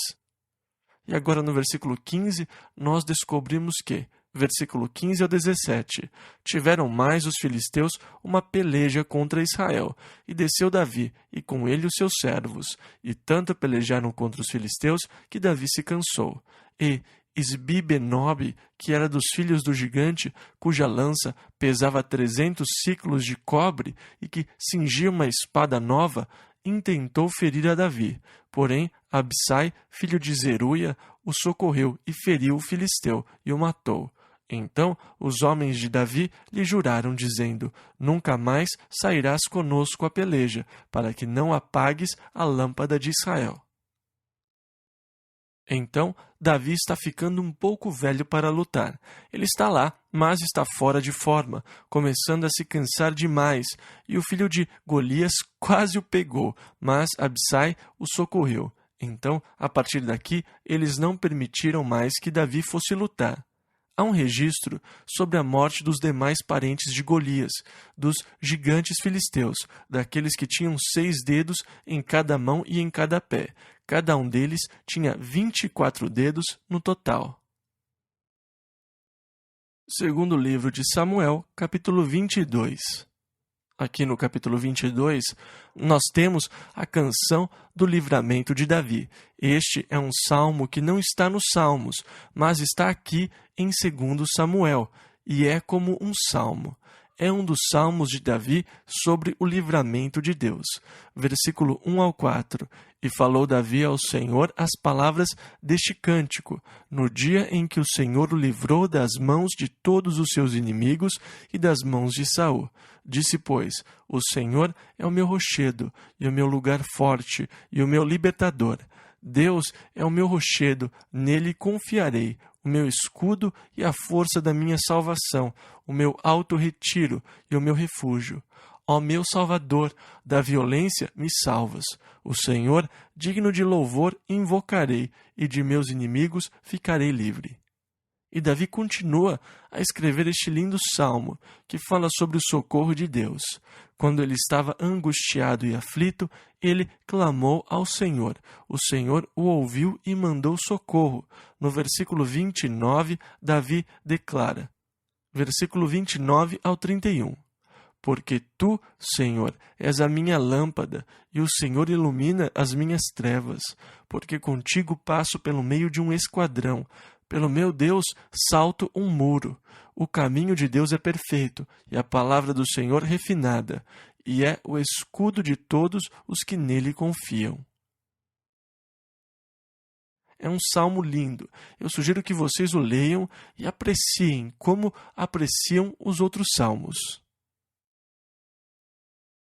E agora no versículo 15, nós descobrimos que, versículo 15 ao 17, tiveram mais os filisteus uma peleja contra Israel, e desceu Davi, e com ele os seus servos, e tanto pelejaram contra os filisteus, que Davi se cansou. E Isbi-Benob, que era dos filhos do gigante, cuja lança pesava 300 siclos de cobre, e que cingia uma espada nova, intentou ferir a Davi. Porém, Absai, filho de Zeruia, o socorreu e feriu o filisteu, e o matou. Então os homens de Davi lhe juraram, dizendo: Nunca mais sairás conosco à peleja, para que não apagues a lâmpada de Israel. Então Davi está ficando um pouco velho para lutar. Ele está lá, mas está fora de forma, começando a se cansar demais, e o filho de Golias quase o pegou, mas Absai o socorreu. Então, a partir daqui, eles não permitiram mais que Davi fosse lutar. Há um registro sobre a morte dos demais parentes de Golias, dos gigantes filisteus, daqueles que tinham 6 dedos em cada mão e em cada pé. Cada um deles tinha 24 dedos no total. Segundo livro de Samuel, capítulo 22. Aqui no capítulo 22, nós temos a canção do livramento de Davi. Este é um salmo que não está nos Salmos, mas está aqui em 2 Samuel, e é como um salmo. É um dos salmos de Davi sobre o livramento de Deus. Versículo 1 ao 4. E falou Davi ao Senhor as palavras deste cântico, no dia em que o Senhor o livrou das mãos de todos os seus inimigos e das mãos de Saul. Disse, pois, o Senhor é o meu rochedo, e o meu lugar forte, e o meu libertador. Deus é o meu rochedo, nele confiarei, o meu escudo e a força da minha salvação, o meu alto retiro e o meu refúgio. Ó meu Salvador, da violência me salvas. O Senhor, digno de louvor, invocarei, e de meus inimigos ficarei livre. E Davi continua a escrever este lindo salmo, que fala sobre o socorro de Deus. Quando ele estava angustiado e aflito, ele clamou ao Senhor. O Senhor o ouviu e mandou socorro. No versículo 29, Davi declara, versículo 29 ao 31. Porque tu, Senhor, és a minha lâmpada, e o Senhor ilumina as minhas trevas. Porque contigo passo pelo meio de um esquadrão. Pelo meu Deus, salto um muro. O caminho de Deus é perfeito, e a palavra do Senhor refinada, e é o escudo de todos os que nele confiam. É um salmo lindo. Eu sugiro que vocês o leiam e apreciem como apreciam os outros salmos.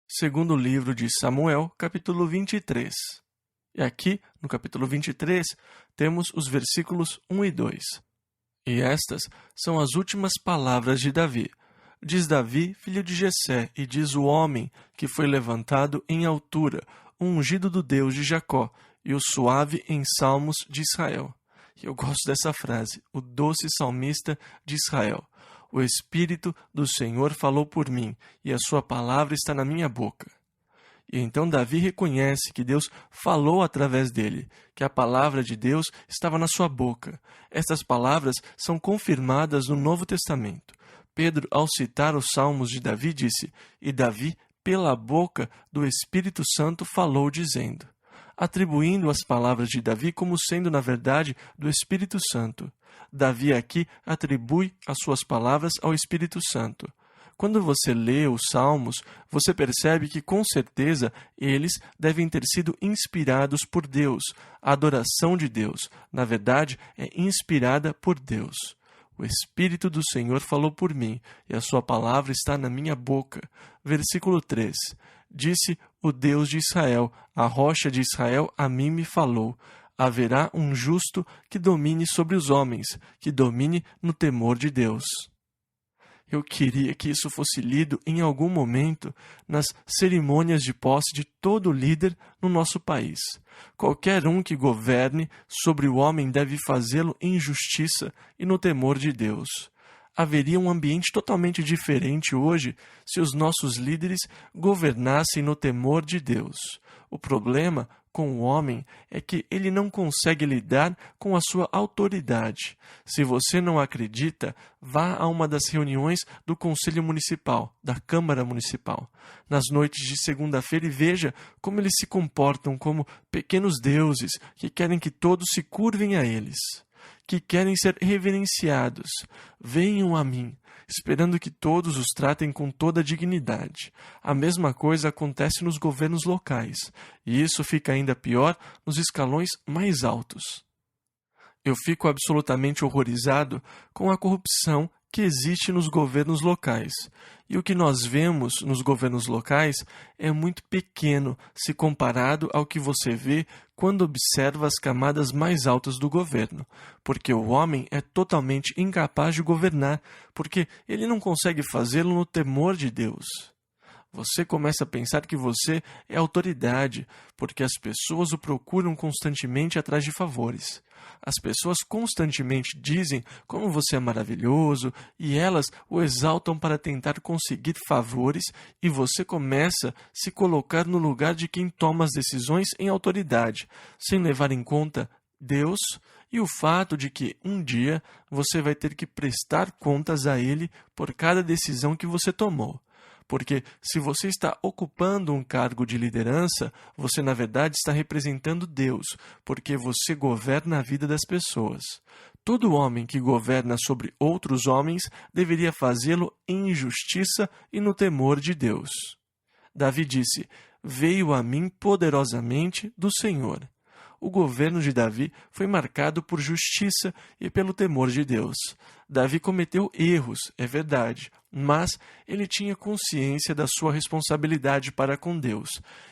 Segundo livro de Samuel, capítulo 23. E aqui, no capítulo 23, temos os versículos 1 e 2. E estas são as últimas palavras de Davi. Diz Davi, filho de Jessé, e diz o homem que foi levantado em altura, o ungido do Deus de Jacó, e o suave em salmos de Israel. E eu gosto dessa frase, o doce salmista de Israel. O Espírito do Senhor falou por mim, e a sua palavra está na minha boca. E então Davi reconhece que Deus falou através dele, que a palavra de Deus estava na sua boca. Estas palavras são confirmadas no Novo Testamento. Pedro, ao citar os Salmos de Davi, disse: "E Davi, pela boca do Espírito Santo, falou, dizendo", atribuindo as palavras de Davi como sendo, na verdade, do Espírito Santo. Davi aqui atribui as suas palavras ao Espírito Santo. Quando você lê os Salmos, você percebe que, com certeza, eles devem ter sido inspirados por Deus. A adoração de Deus, na verdade, é inspirada por Deus. O Espírito do Senhor falou por mim, e a sua palavra está na minha boca. Versículo 3. Disse o Deus de Israel, a rocha de Israel a mim me falou. Haverá um justo que domine sobre os homens, que domine no temor de Deus. Eu queria que isso fosse lido em algum momento nas cerimônias de posse de todo líder no nosso país. Qualquer um que governe sobre o homem deve fazê-lo em justiça e no temor de Deus. Haveria um ambiente totalmente diferente hoje se os nossos líderes governassem no temor de Deus. O problema com o homem é que ele não consegue lidar com a sua autoridade. Se você não acredita, vá a uma das reuniões do Conselho Municipal, da Câmara Municipal, nas noites de segunda-feira e veja como eles se comportam como pequenos deuses que querem que todos se curvem a eles, que querem ser reverenciados. Venham a mim, esperando que todos os tratem com toda a dignidade. A mesma coisa acontece nos governos locais, e isso fica ainda pior nos escalões mais altos. Eu fico absolutamente horrorizado com a corrupção que existe nos governos locais. E o que nós vemos nos governos locais é muito pequeno se comparado ao que você vê quando observa as camadas mais altas do governo, porque o homem é totalmente incapaz de governar, porque ele não consegue fazê-lo no temor de Deus. Você começa a pensar que você é autoridade, porque as pessoas o procuram constantemente atrás de favores. As pessoas constantemente dizem como você é maravilhoso e elas o exaltam para tentar conseguir favores, e você começa a se colocar no lugar de quem toma as decisões em autoridade, sem levar em conta Deus e o fato de que um dia você vai ter que prestar contas a Ele por cada decisão que você tomou. Porque se você está ocupando um cargo de liderança, você na verdade está representando Deus, porque você governa a vida das pessoas. Todo homem que governa sobre outros homens deveria fazê-lo em justiça e no temor de Deus. Davi disse: "Veio a mim poderosamente do Senhor." O governo de Davi foi marcado por justiça e pelo temor de Deus. Davi cometeu erros, é verdade, mas ele tinha consciência da sua responsabilidade para com Deus.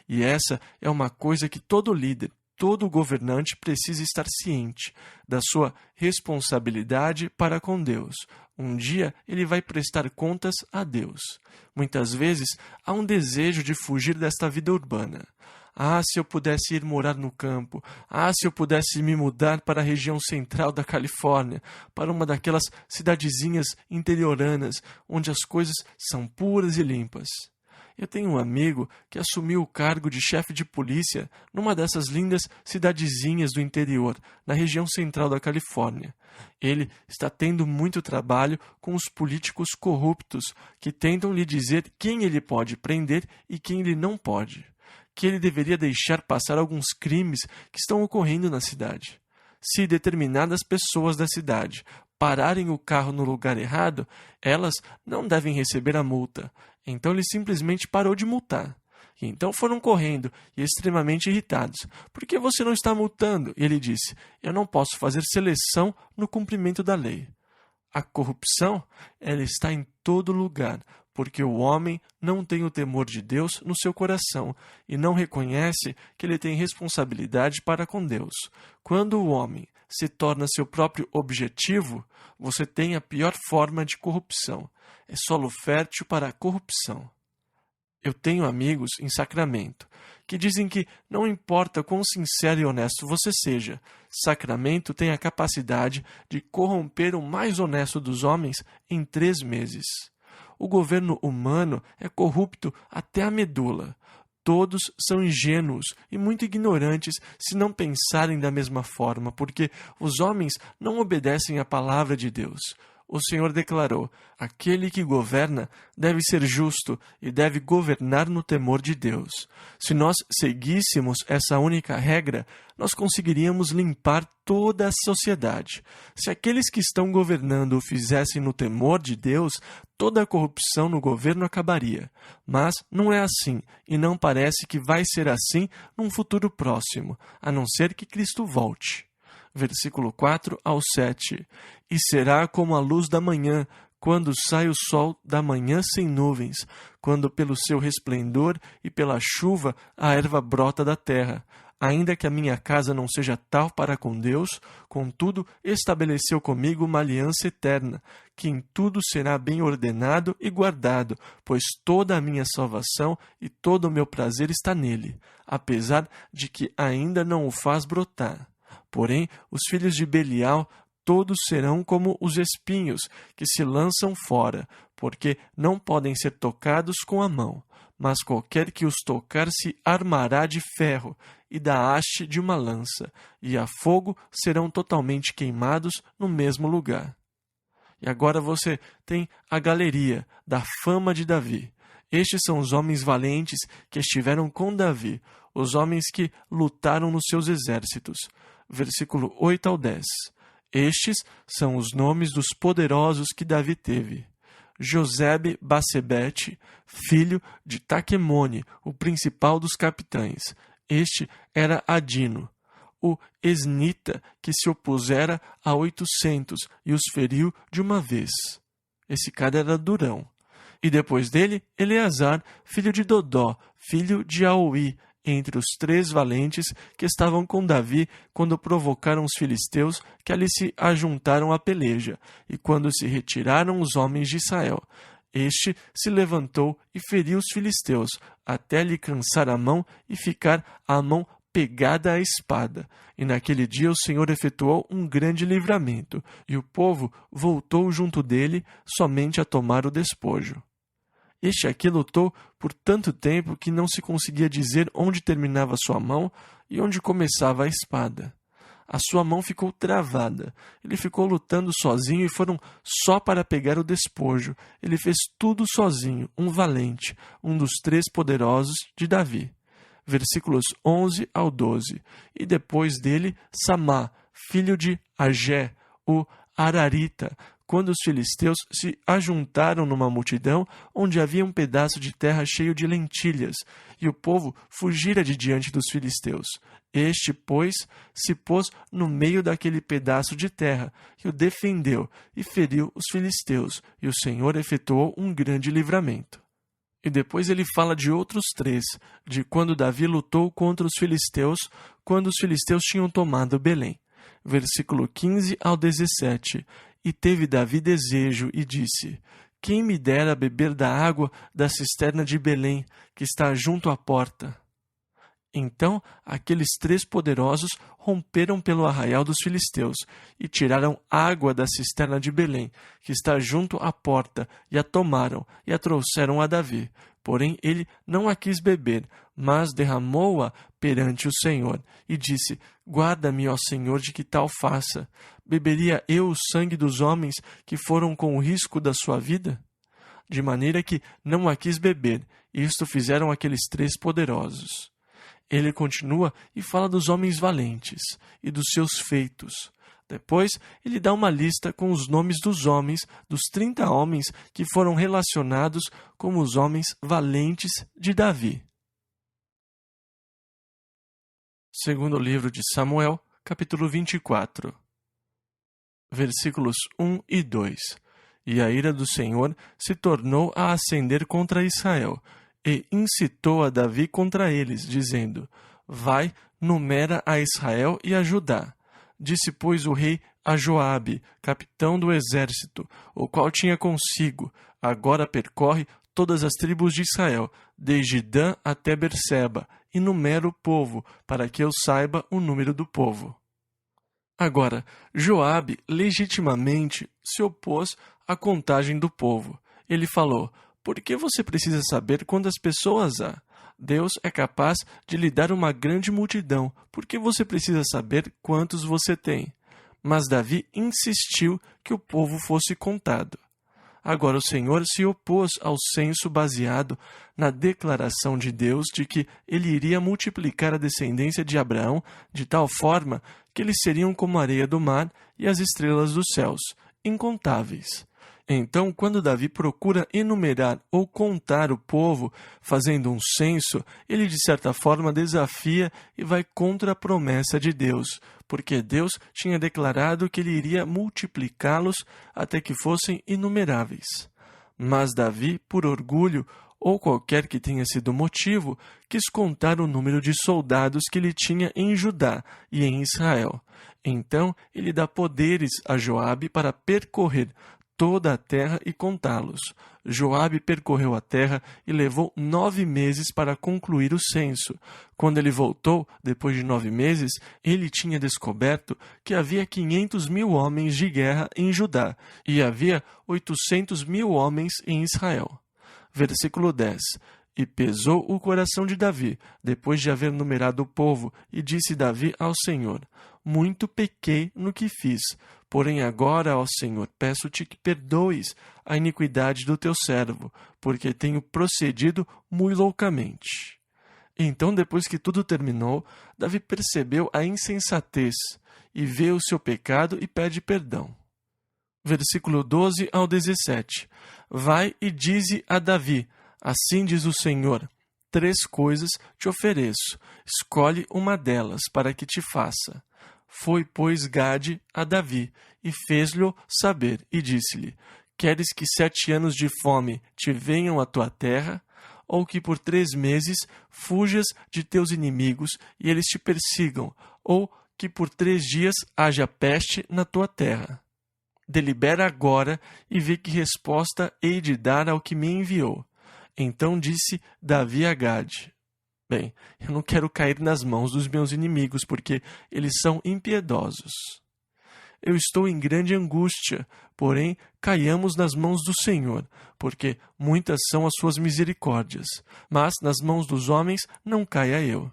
E essa é uma coisa que todo líder, todo governante precisa estar ciente, da sua responsabilidade para com Deus. Um dia ele vai prestar contas a Deus. Muitas vezes há um desejo de fugir desta vida urbana. Ah, se eu pudesse ir morar no campo. Ah, se eu pudesse me mudar para a região central da Califórnia, para uma daquelas cidadezinhas interioranas, onde as coisas são puras e limpas. Eu tenho um amigo que assumiu o cargo de chefe de polícia numa dessas lindas cidadezinhas do interior, na região central da Califórnia. Ele está tendo muito trabalho com os políticos corruptos que tentam lhe dizer quem ele pode prender e quem ele não pode. Que ele deveria deixar passar alguns crimes que estão ocorrendo na cidade. Se determinadas pessoas da cidade pararem o carro no lugar errado, elas não devem receber a multa. Então ele simplesmente parou de multar. E então foram correndo e extremamente irritados. "Por que você não está multando?" E ele disse: "Eu não posso fazer seleção no cumprimento da lei." A corrupção, ela está em todo lugar, porque o homem não tem o temor de Deus no seu coração e não reconhece que ele tem responsabilidade para com Deus. Quando o homem se torna seu próprio objetivo, você tem a pior forma de corrupção. É solo fértil para a corrupção. Eu tenho amigos em Sacramento que dizem que não importa quão sincero e honesto você seja, sacramento tem a capacidade de corromper o mais honesto dos homens em 3 meses. O governo humano é corrupto até a medula. Todos são ingênuos e muito ignorantes se não pensarem da mesma forma, porque os homens não obedecem à palavra de Deus. O Senhor declarou: aquele que governa deve ser justo e deve governar no temor de Deus. Se nós seguíssemos essa única regra, nós conseguiríamos limpar toda a sociedade. Se aqueles que estão governando o fizessem no temor de Deus, toda a corrupção no governo acabaria. Mas não é assim, e não parece que vai ser assim num futuro próximo, a não ser que Cristo volte. Versículo 4 ao 7. E será como a luz da manhã, quando sai o sol da manhã sem nuvens, quando pelo seu resplendor e pela chuva a erva brota da terra. Ainda que a minha casa não seja tal para com Deus, contudo estabeleceu comigo uma aliança eterna, que em tudo será bem ordenado e guardado, pois toda a minha salvação e todo o meu prazer está nele, apesar de que ainda não o faz brotar. Porém, os filhos de Belial todos serão como os espinhos que se lançam fora, porque não podem ser tocados com a mão. Mas qualquer que os tocar se armará de ferro e da haste de uma lança, e a fogo serão totalmente queimados no mesmo lugar. E agora você tem a galeria da fama de Davi. Estes são os homens valentes que estiveram com Davi, os homens que lutaram nos seus exércitos. Versículo 8 ao 10. Estes são os nomes dos poderosos que Davi teve. Josebe-Basebete, filho de Taquemone, o principal dos capitães. Este era Adino, o esnita que se opusera a 800 e os feriu de uma vez. Esse cara era durão. E depois dele, Eleazar, filho de Dodó, filho de Aui, entre os 3 valentes que estavam com Davi quando provocaram os filisteus que ali se ajuntaram à peleja, e quando se retiraram os homens de Israel. Este se levantou e feriu os filisteus, até lhe cansar a mão e ficar a mão pegada à espada. E naquele dia o Senhor efetuou um grande livramento, e o povo voltou junto dele somente a tomar o despojo. Este aqui lutou por tanto tempo que não se conseguia dizer onde terminava sua mão e onde começava a espada. A sua mão ficou travada. Ele ficou lutando sozinho e foram só para pegar o despojo. Ele fez tudo sozinho, um valente, um dos 3 poderosos de Davi. Versículos 11 ao 12. E depois dele, Samá, filho de Agé, o Ararita, quando os filisteus se ajuntaram numa multidão onde havia um pedaço de terra cheio de lentilhas, e o povo fugira de diante dos filisteus. Este, pois, se pôs no meio daquele pedaço de terra, e o defendeu, e feriu os filisteus, e o Senhor efetuou um grande livramento. E depois ele fala de outros 3, de quando Davi lutou contra os filisteus, quando os filisteus tinham tomado Belém. Versículo 15 ao 17. E teve Davi desejo e disse: quem me dera beber da água da cisterna de Belém, que está junto à porta? Então aqueles 3 poderosos romperam pelo arraial dos filisteus e tiraram água da cisterna de Belém, que está junto à porta, e a tomaram e a trouxeram a Davi. Porém ele não a quis beber, mas derramou-a perante o Senhor, e disse: guarda-me, ó Senhor, de que tal faça. Beberia eu o sangue dos homens que foram com o risco da sua vida? De maneira que não a quis beber. Isto fizeram aqueles 3 poderosos. Ele continua e fala dos homens valentes e dos seus feitos. Depois, ele dá uma lista com os nomes dos homens, dos 30 homens que foram relacionados como os homens valentes de Davi. Segundo livro de Samuel, capítulo 24. Versículos 1 e 2. E a ira do Senhor se tornou a acender contra Israel, e incitou a Davi contra eles, dizendo: vai, numera a Israel e a Judá. Disse, pois, o rei a Joabe, capitão do exército, o qual tinha consigo: agora percorre todas as tribos de Israel, desde Dan até Berseba, e numera o povo, para que eu saiba o número do povo. Agora, Joabe legitimamente se opôs à contagem do povo. Ele falou: por que você precisa saber quantas pessoas há? Deus é capaz de lhe dar uma grande multidão. Por que você precisa saber quantos você tem? Mas Davi insistiu que o povo fosse contado. Agora o Senhor se opôs ao censo baseado na declaração de Deus de que ele iria multiplicar a descendência de Abraão de tal forma que eles seriam como a areia do mar e as estrelas dos céus, incontáveis. Então, quando Davi procura enumerar ou contar o povo, fazendo um censo, ele de certa forma desafia e vai contra a promessa de Deus, porque Deus tinha declarado que ele iria multiplicá-los até que fossem inumeráveis. Mas Davi, por orgulho, ou qualquer que tenha sido o motivo, quis contar o número de soldados que ele tinha em Judá e em Israel. Então, ele dá poderes a Joabe para percorrer toda a terra e contá-los. Joabe percorreu a terra e levou 9 meses para concluir o censo. Quando ele voltou, depois de 9 meses, ele tinha descoberto que havia 500.000 homens de guerra em Judá e havia 800.000 homens em Israel. Versículo 10. E pesou o coração de Davi, depois de haver numerado o povo, e disse Davi ao Senhor: muito pequei no que fiz, porém agora, ó Senhor, peço-te que perdoes a iniquidade do teu servo, porque tenho procedido muito loucamente. Então, depois que tudo terminou, Davi percebeu a insensatez, e vê o seu pecado e pede perdão. Versículo 12 ao 17. Vai e dize a Davi: assim diz o Senhor: 3 coisas te ofereço, escolhe uma delas para que te faça. Foi, pois, Gade a Davi, e fez-lhe saber, e disse-lhe: queres que 7 anos de fome te venham à tua terra? Ou que por 3 meses fujas de teus inimigos e eles te persigam? Ou que por 3 dias haja peste na tua terra? Delibera agora e vê que resposta hei de dar ao que me enviou. Então disse Davi a Gade: bem, eu não quero cair nas mãos dos meus inimigos, porque eles são impiedosos. Eu estou em grande angústia, porém caiamos nas mãos do Senhor, porque muitas são as suas misericórdias, mas nas mãos dos homens não caia eu.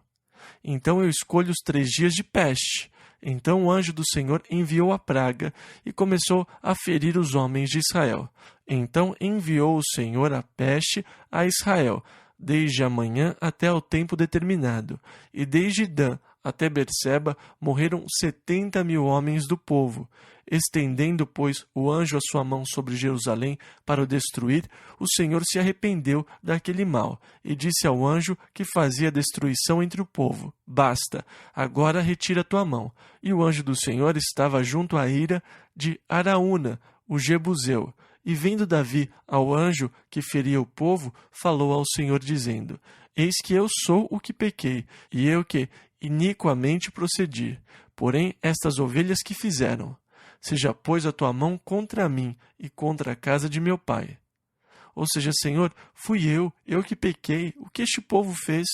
Então eu escolho os 3 dias de peste. Então o anjo do Senhor enviou a praga e começou a ferir os homens de Israel. Então enviou o Senhor a peste a Israel, desde a manhã até o tempo determinado, e desde Dan até Berseba morreram 70.000 homens do povo. Estendendo, pois, o anjo a sua mão sobre Jerusalém para o destruir, o Senhor se arrependeu daquele mal, e disse ao anjo que fazia destruição entre o povo: basta, agora retira tua mão. E o anjo do Senhor estava junto à ira de Araúna, o Jebuseu. E vendo Davi ao anjo que feria o povo, falou ao Senhor, dizendo: eis que eu sou o que pequei, e eu que iniquamente procedi. Porém, estas ovelhas que fizeram? Seja, pois, a tua mão contra mim e contra a casa de meu pai. Ou seja, Senhor, fui eu que pequei. O que este povo fez?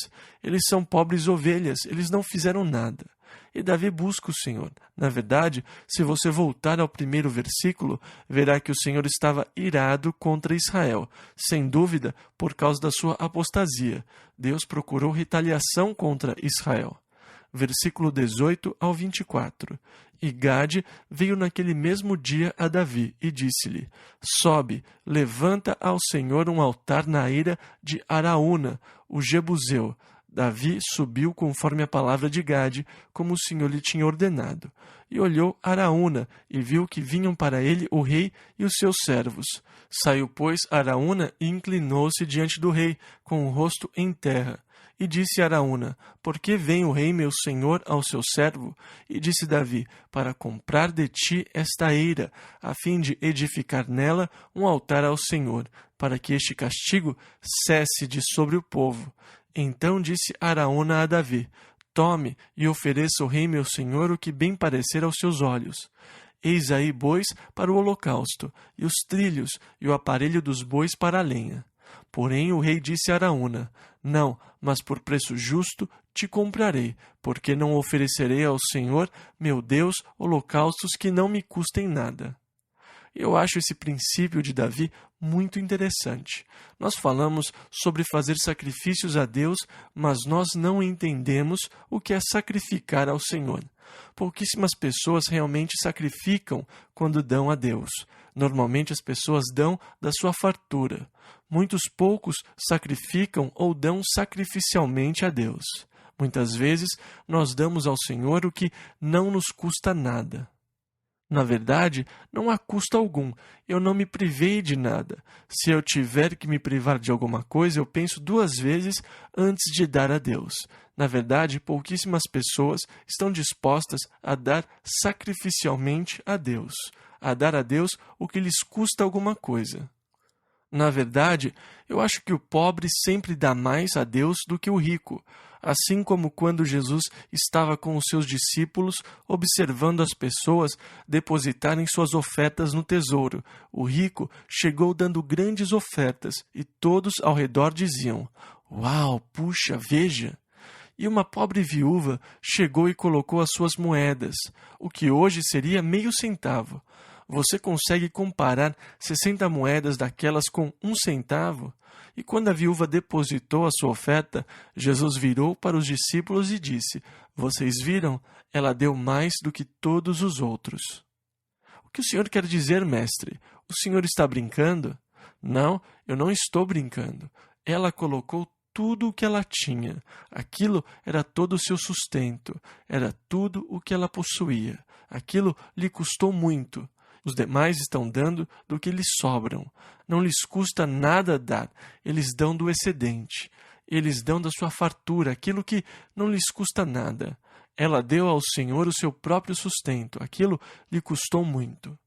Eles são pobres ovelhas, eles não fizeram nada. E Davi busca o Senhor. Na verdade, se você voltar ao primeiro versículo, verá que o Senhor estava irado contra Israel, sem dúvida por causa da sua apostasia. Deus procurou retaliação contra Israel. Versículo 18 ao 24. E Gade veio naquele mesmo dia a Davi e disse-lhe: sobe, levanta ao Senhor um altar na eira de Araúna, o Jebuseu. Davi subiu conforme a palavra de Gade, como o Senhor lhe tinha ordenado. E olhou Araúna, e viu que vinham para ele o rei e os seus servos. Saiu, pois, Araúna e inclinou-se diante do rei, com o rosto em terra. E disse Araúna: por que vem o rei meu senhor ao seu servo? E disse Davi: para comprar de ti esta eira, a fim de edificar nela um altar ao Senhor, para que este castigo cesse de sobre o povo. Então disse Araúna a Davi: tome e ofereça ao rei meu senhor o que bem parecer aos seus olhos. Eis aí bois para o holocausto, e os trilhos, e o aparelho dos bois para a lenha. Porém o rei disse a Araúna: Não, mas por preço justo te comprarei, porque não oferecerei ao Senhor, meu Deus, holocaustos que não me custem nada. Eu acho esse princípio de Davi muito interessante. Nós falamos sobre fazer sacrifícios a Deus, mas nós não entendemos o que é sacrificar ao Senhor. Pouquíssimas pessoas realmente sacrificam quando dão a Deus. Normalmente as pessoas dão da sua fartura. Muitos poucos sacrificam ou dão sacrificialmente a Deus. Muitas vezes nós damos ao Senhor o que não nos custa nada. Na verdade, não há custo algum. Eu não me privei de nada. Se eu tiver que me privar de alguma coisa, eu penso 2 vezes antes de dar a Deus. Na verdade, pouquíssimas pessoas estão dispostas a dar sacrificialmente a Deus, a dar a Deus o que lhes custa alguma coisa. Na verdade, eu acho que o pobre sempre dá mais a Deus do que o rico, assim como quando Jesus estava com os seus discípulos observando as pessoas depositarem suas ofertas no tesouro. O rico chegou dando grandes ofertas e todos ao redor diziam: "Uau, puxa, veja!" E uma pobre viúva chegou e colocou as suas moedas, o que hoje seria meio centavo. Você consegue comparar 60 moedas daquelas com 1 centavo? E quando a viúva depositou a sua oferta, Jesus virou para os discípulos e disse: Vocês viram? Ela deu mais do que todos os outros. O que o senhor quer dizer, mestre? O senhor está brincando? Não, eu não estou brincando. Ela colocou tudo o que ela tinha. Aquilo era todo o seu sustento. Era tudo o que ela possuía. Aquilo lhe custou muito. Os demais estão dando do que lhes sobram. Não lhes custa nada dar. Eles dão do excedente. Eles dão da sua fartura, aquilo que não lhes custa nada. Ela deu ao Senhor o seu próprio sustento. Aquilo lhe custou muito.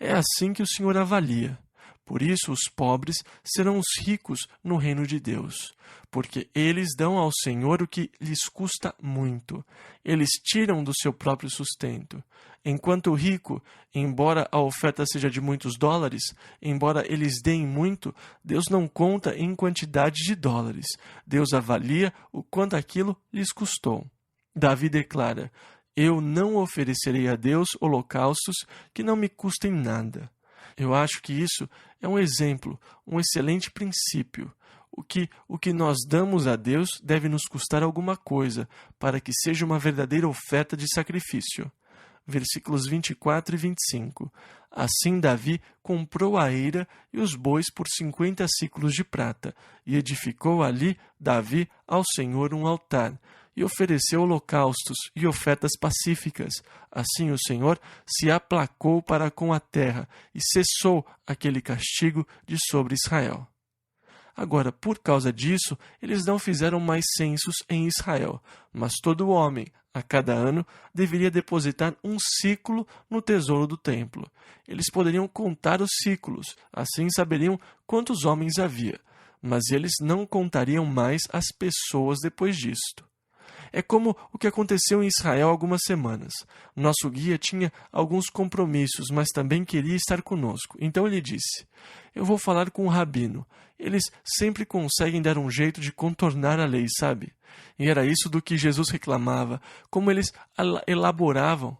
É assim que o Senhor avalia. Por isso, os pobres serão os ricos no reino de Deus, porque eles dão ao Senhor o que lhes custa muito. Eles tiram do seu próprio sustento. Enquanto o rico, embora a oferta seja de muitos dólares, embora eles deem muito, Deus não conta em quantidade de dólares. Deus avalia o quanto aquilo lhes custou. Davi declara: Eu não oferecerei a Deus holocaustos que não me custem nada. Eu acho que isso é um exemplo, um excelente princípio. O que nós damos a Deus deve nos custar alguma coisa, para que seja uma verdadeira oferta de sacrifício. Versículos 24 e 25. Assim Davi comprou a eira e os bois por 50 siclos de prata, e edificou ali Davi ao Senhor um altar, e ofereceu holocaustos e ofertas pacíficas. Assim o Senhor se aplacou para com a terra, e cessou aquele castigo de sobre Israel. Agora, por causa disso, eles não fizeram mais censos em Israel, mas todo homem, a cada ano, deveria depositar 1 siclo no tesouro do templo. Eles poderiam contar os ciclos, assim saberiam quantos homens havia, mas eles não contariam mais as pessoas depois disto. É como o que aconteceu em Israel há algumas semanas. Nosso guia tinha alguns compromissos, mas também queria estar conosco. Então ele disse: Eu vou falar com o rabino. Eles sempre conseguem dar um jeito de contornar a lei, sabe? E era isso do que Jesus reclamava, como eles elaboravam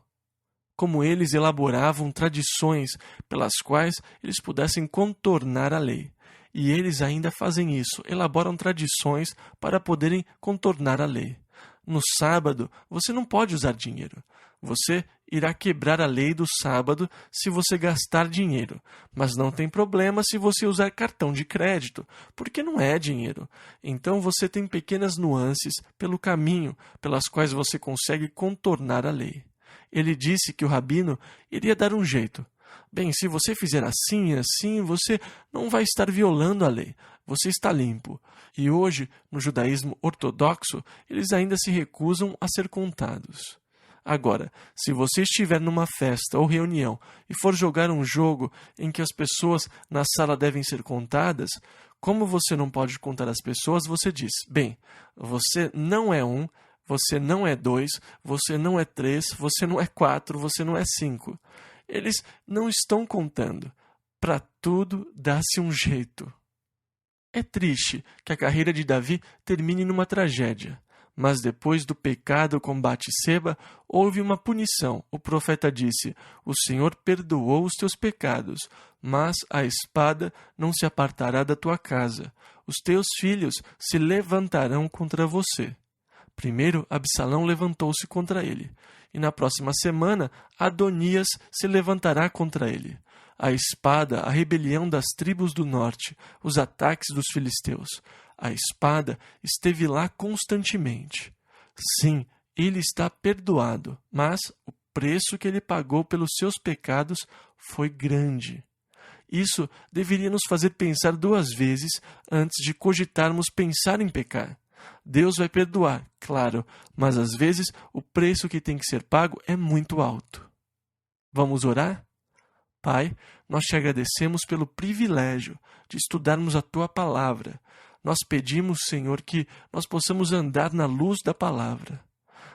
tradições pelas quais eles pudessem contornar a lei. E eles ainda fazem isso, elaboram tradições para poderem contornar a lei. No sábado, você não pode usar dinheiro. Você irá quebrar a lei do sábado se você gastar dinheiro. Mas não tem problema se você usar cartão de crédito, porque não é dinheiro. Então você tem pequenas nuances pelo caminho pelas quais você consegue contornar a lei. Ele disse que o rabino iria dar um jeito. Bem, se você fizer assim e assim, você não vai estar violando a lei. Você está limpo. E hoje, no judaísmo ortodoxo, eles ainda se recusam a ser contados. Agora, se você estiver numa festa ou reunião e for jogar um jogo em que as pessoas na sala devem ser contadas, como você não pode contar as pessoas, você diz: bem, você não é 1, você não é 2, você não é 3, você não é 4, você não é 5. Eles não estão contando. Para tudo dá-se um jeito. É triste que a carreira de Davi termine numa tragédia. Mas depois do pecado com Batseba, houve uma punição. O profeta disse: O Senhor perdoou os teus pecados, mas a espada não se apartará da tua casa. Os teus filhos se levantarão contra você. Primeiro, Absalão levantou-se contra ele, e na próxima semana, Adonias se levantará contra ele. A espada, a rebelião das tribos do norte, os ataques dos filisteus. A espada esteve lá constantemente. Sim, ele está perdoado, mas o preço que ele pagou pelos seus pecados foi grande. Isso deveria nos fazer pensar 2 vezes antes de cogitarmos pensar em pecar. Deus vai perdoar, claro, mas às vezes o preço que tem que ser pago é muito alto. Vamos orar? Pai, nós te agradecemos pelo privilégio de estudarmos a Tua Palavra. Nós pedimos, Senhor, que nós possamos andar na luz da Palavra.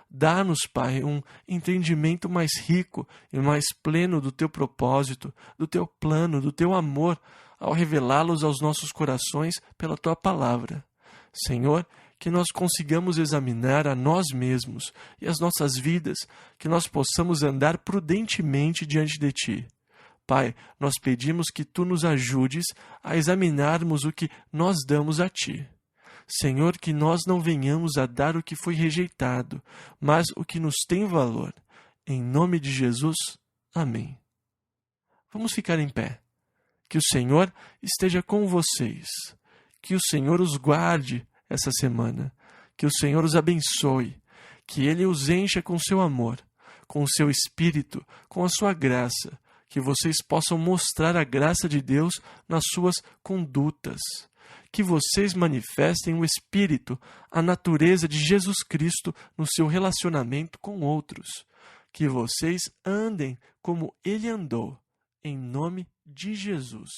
Dá-nos, Pai, um entendimento mais rico e mais pleno do Teu propósito, do Teu plano, do Teu amor, ao revelá-los aos nossos corações pela Tua Palavra. Senhor, que nós consigamos examinar a nós mesmos e as nossas vidas, que nós possamos andar prudentemente diante de Ti. Pai, nós pedimos que Tu nos ajudes a examinarmos o que nós damos a Ti. Senhor, que nós não venhamos a dar o que foi rejeitado, mas o que nos tem valor. Em nome de Jesus, amém. Vamos ficar em pé. Que o Senhor esteja com vocês. Que o Senhor os guarde essa semana. Que o Senhor os abençoe. Que Ele os encha com seu amor, com o seu Espírito, com a sua graça. Que vocês possam mostrar a graça de Deus nas suas condutas. Que vocês manifestem o Espírito, a natureza de Jesus Cristo no seu relacionamento com outros. Que vocês andem como Ele andou, em nome de Jesus.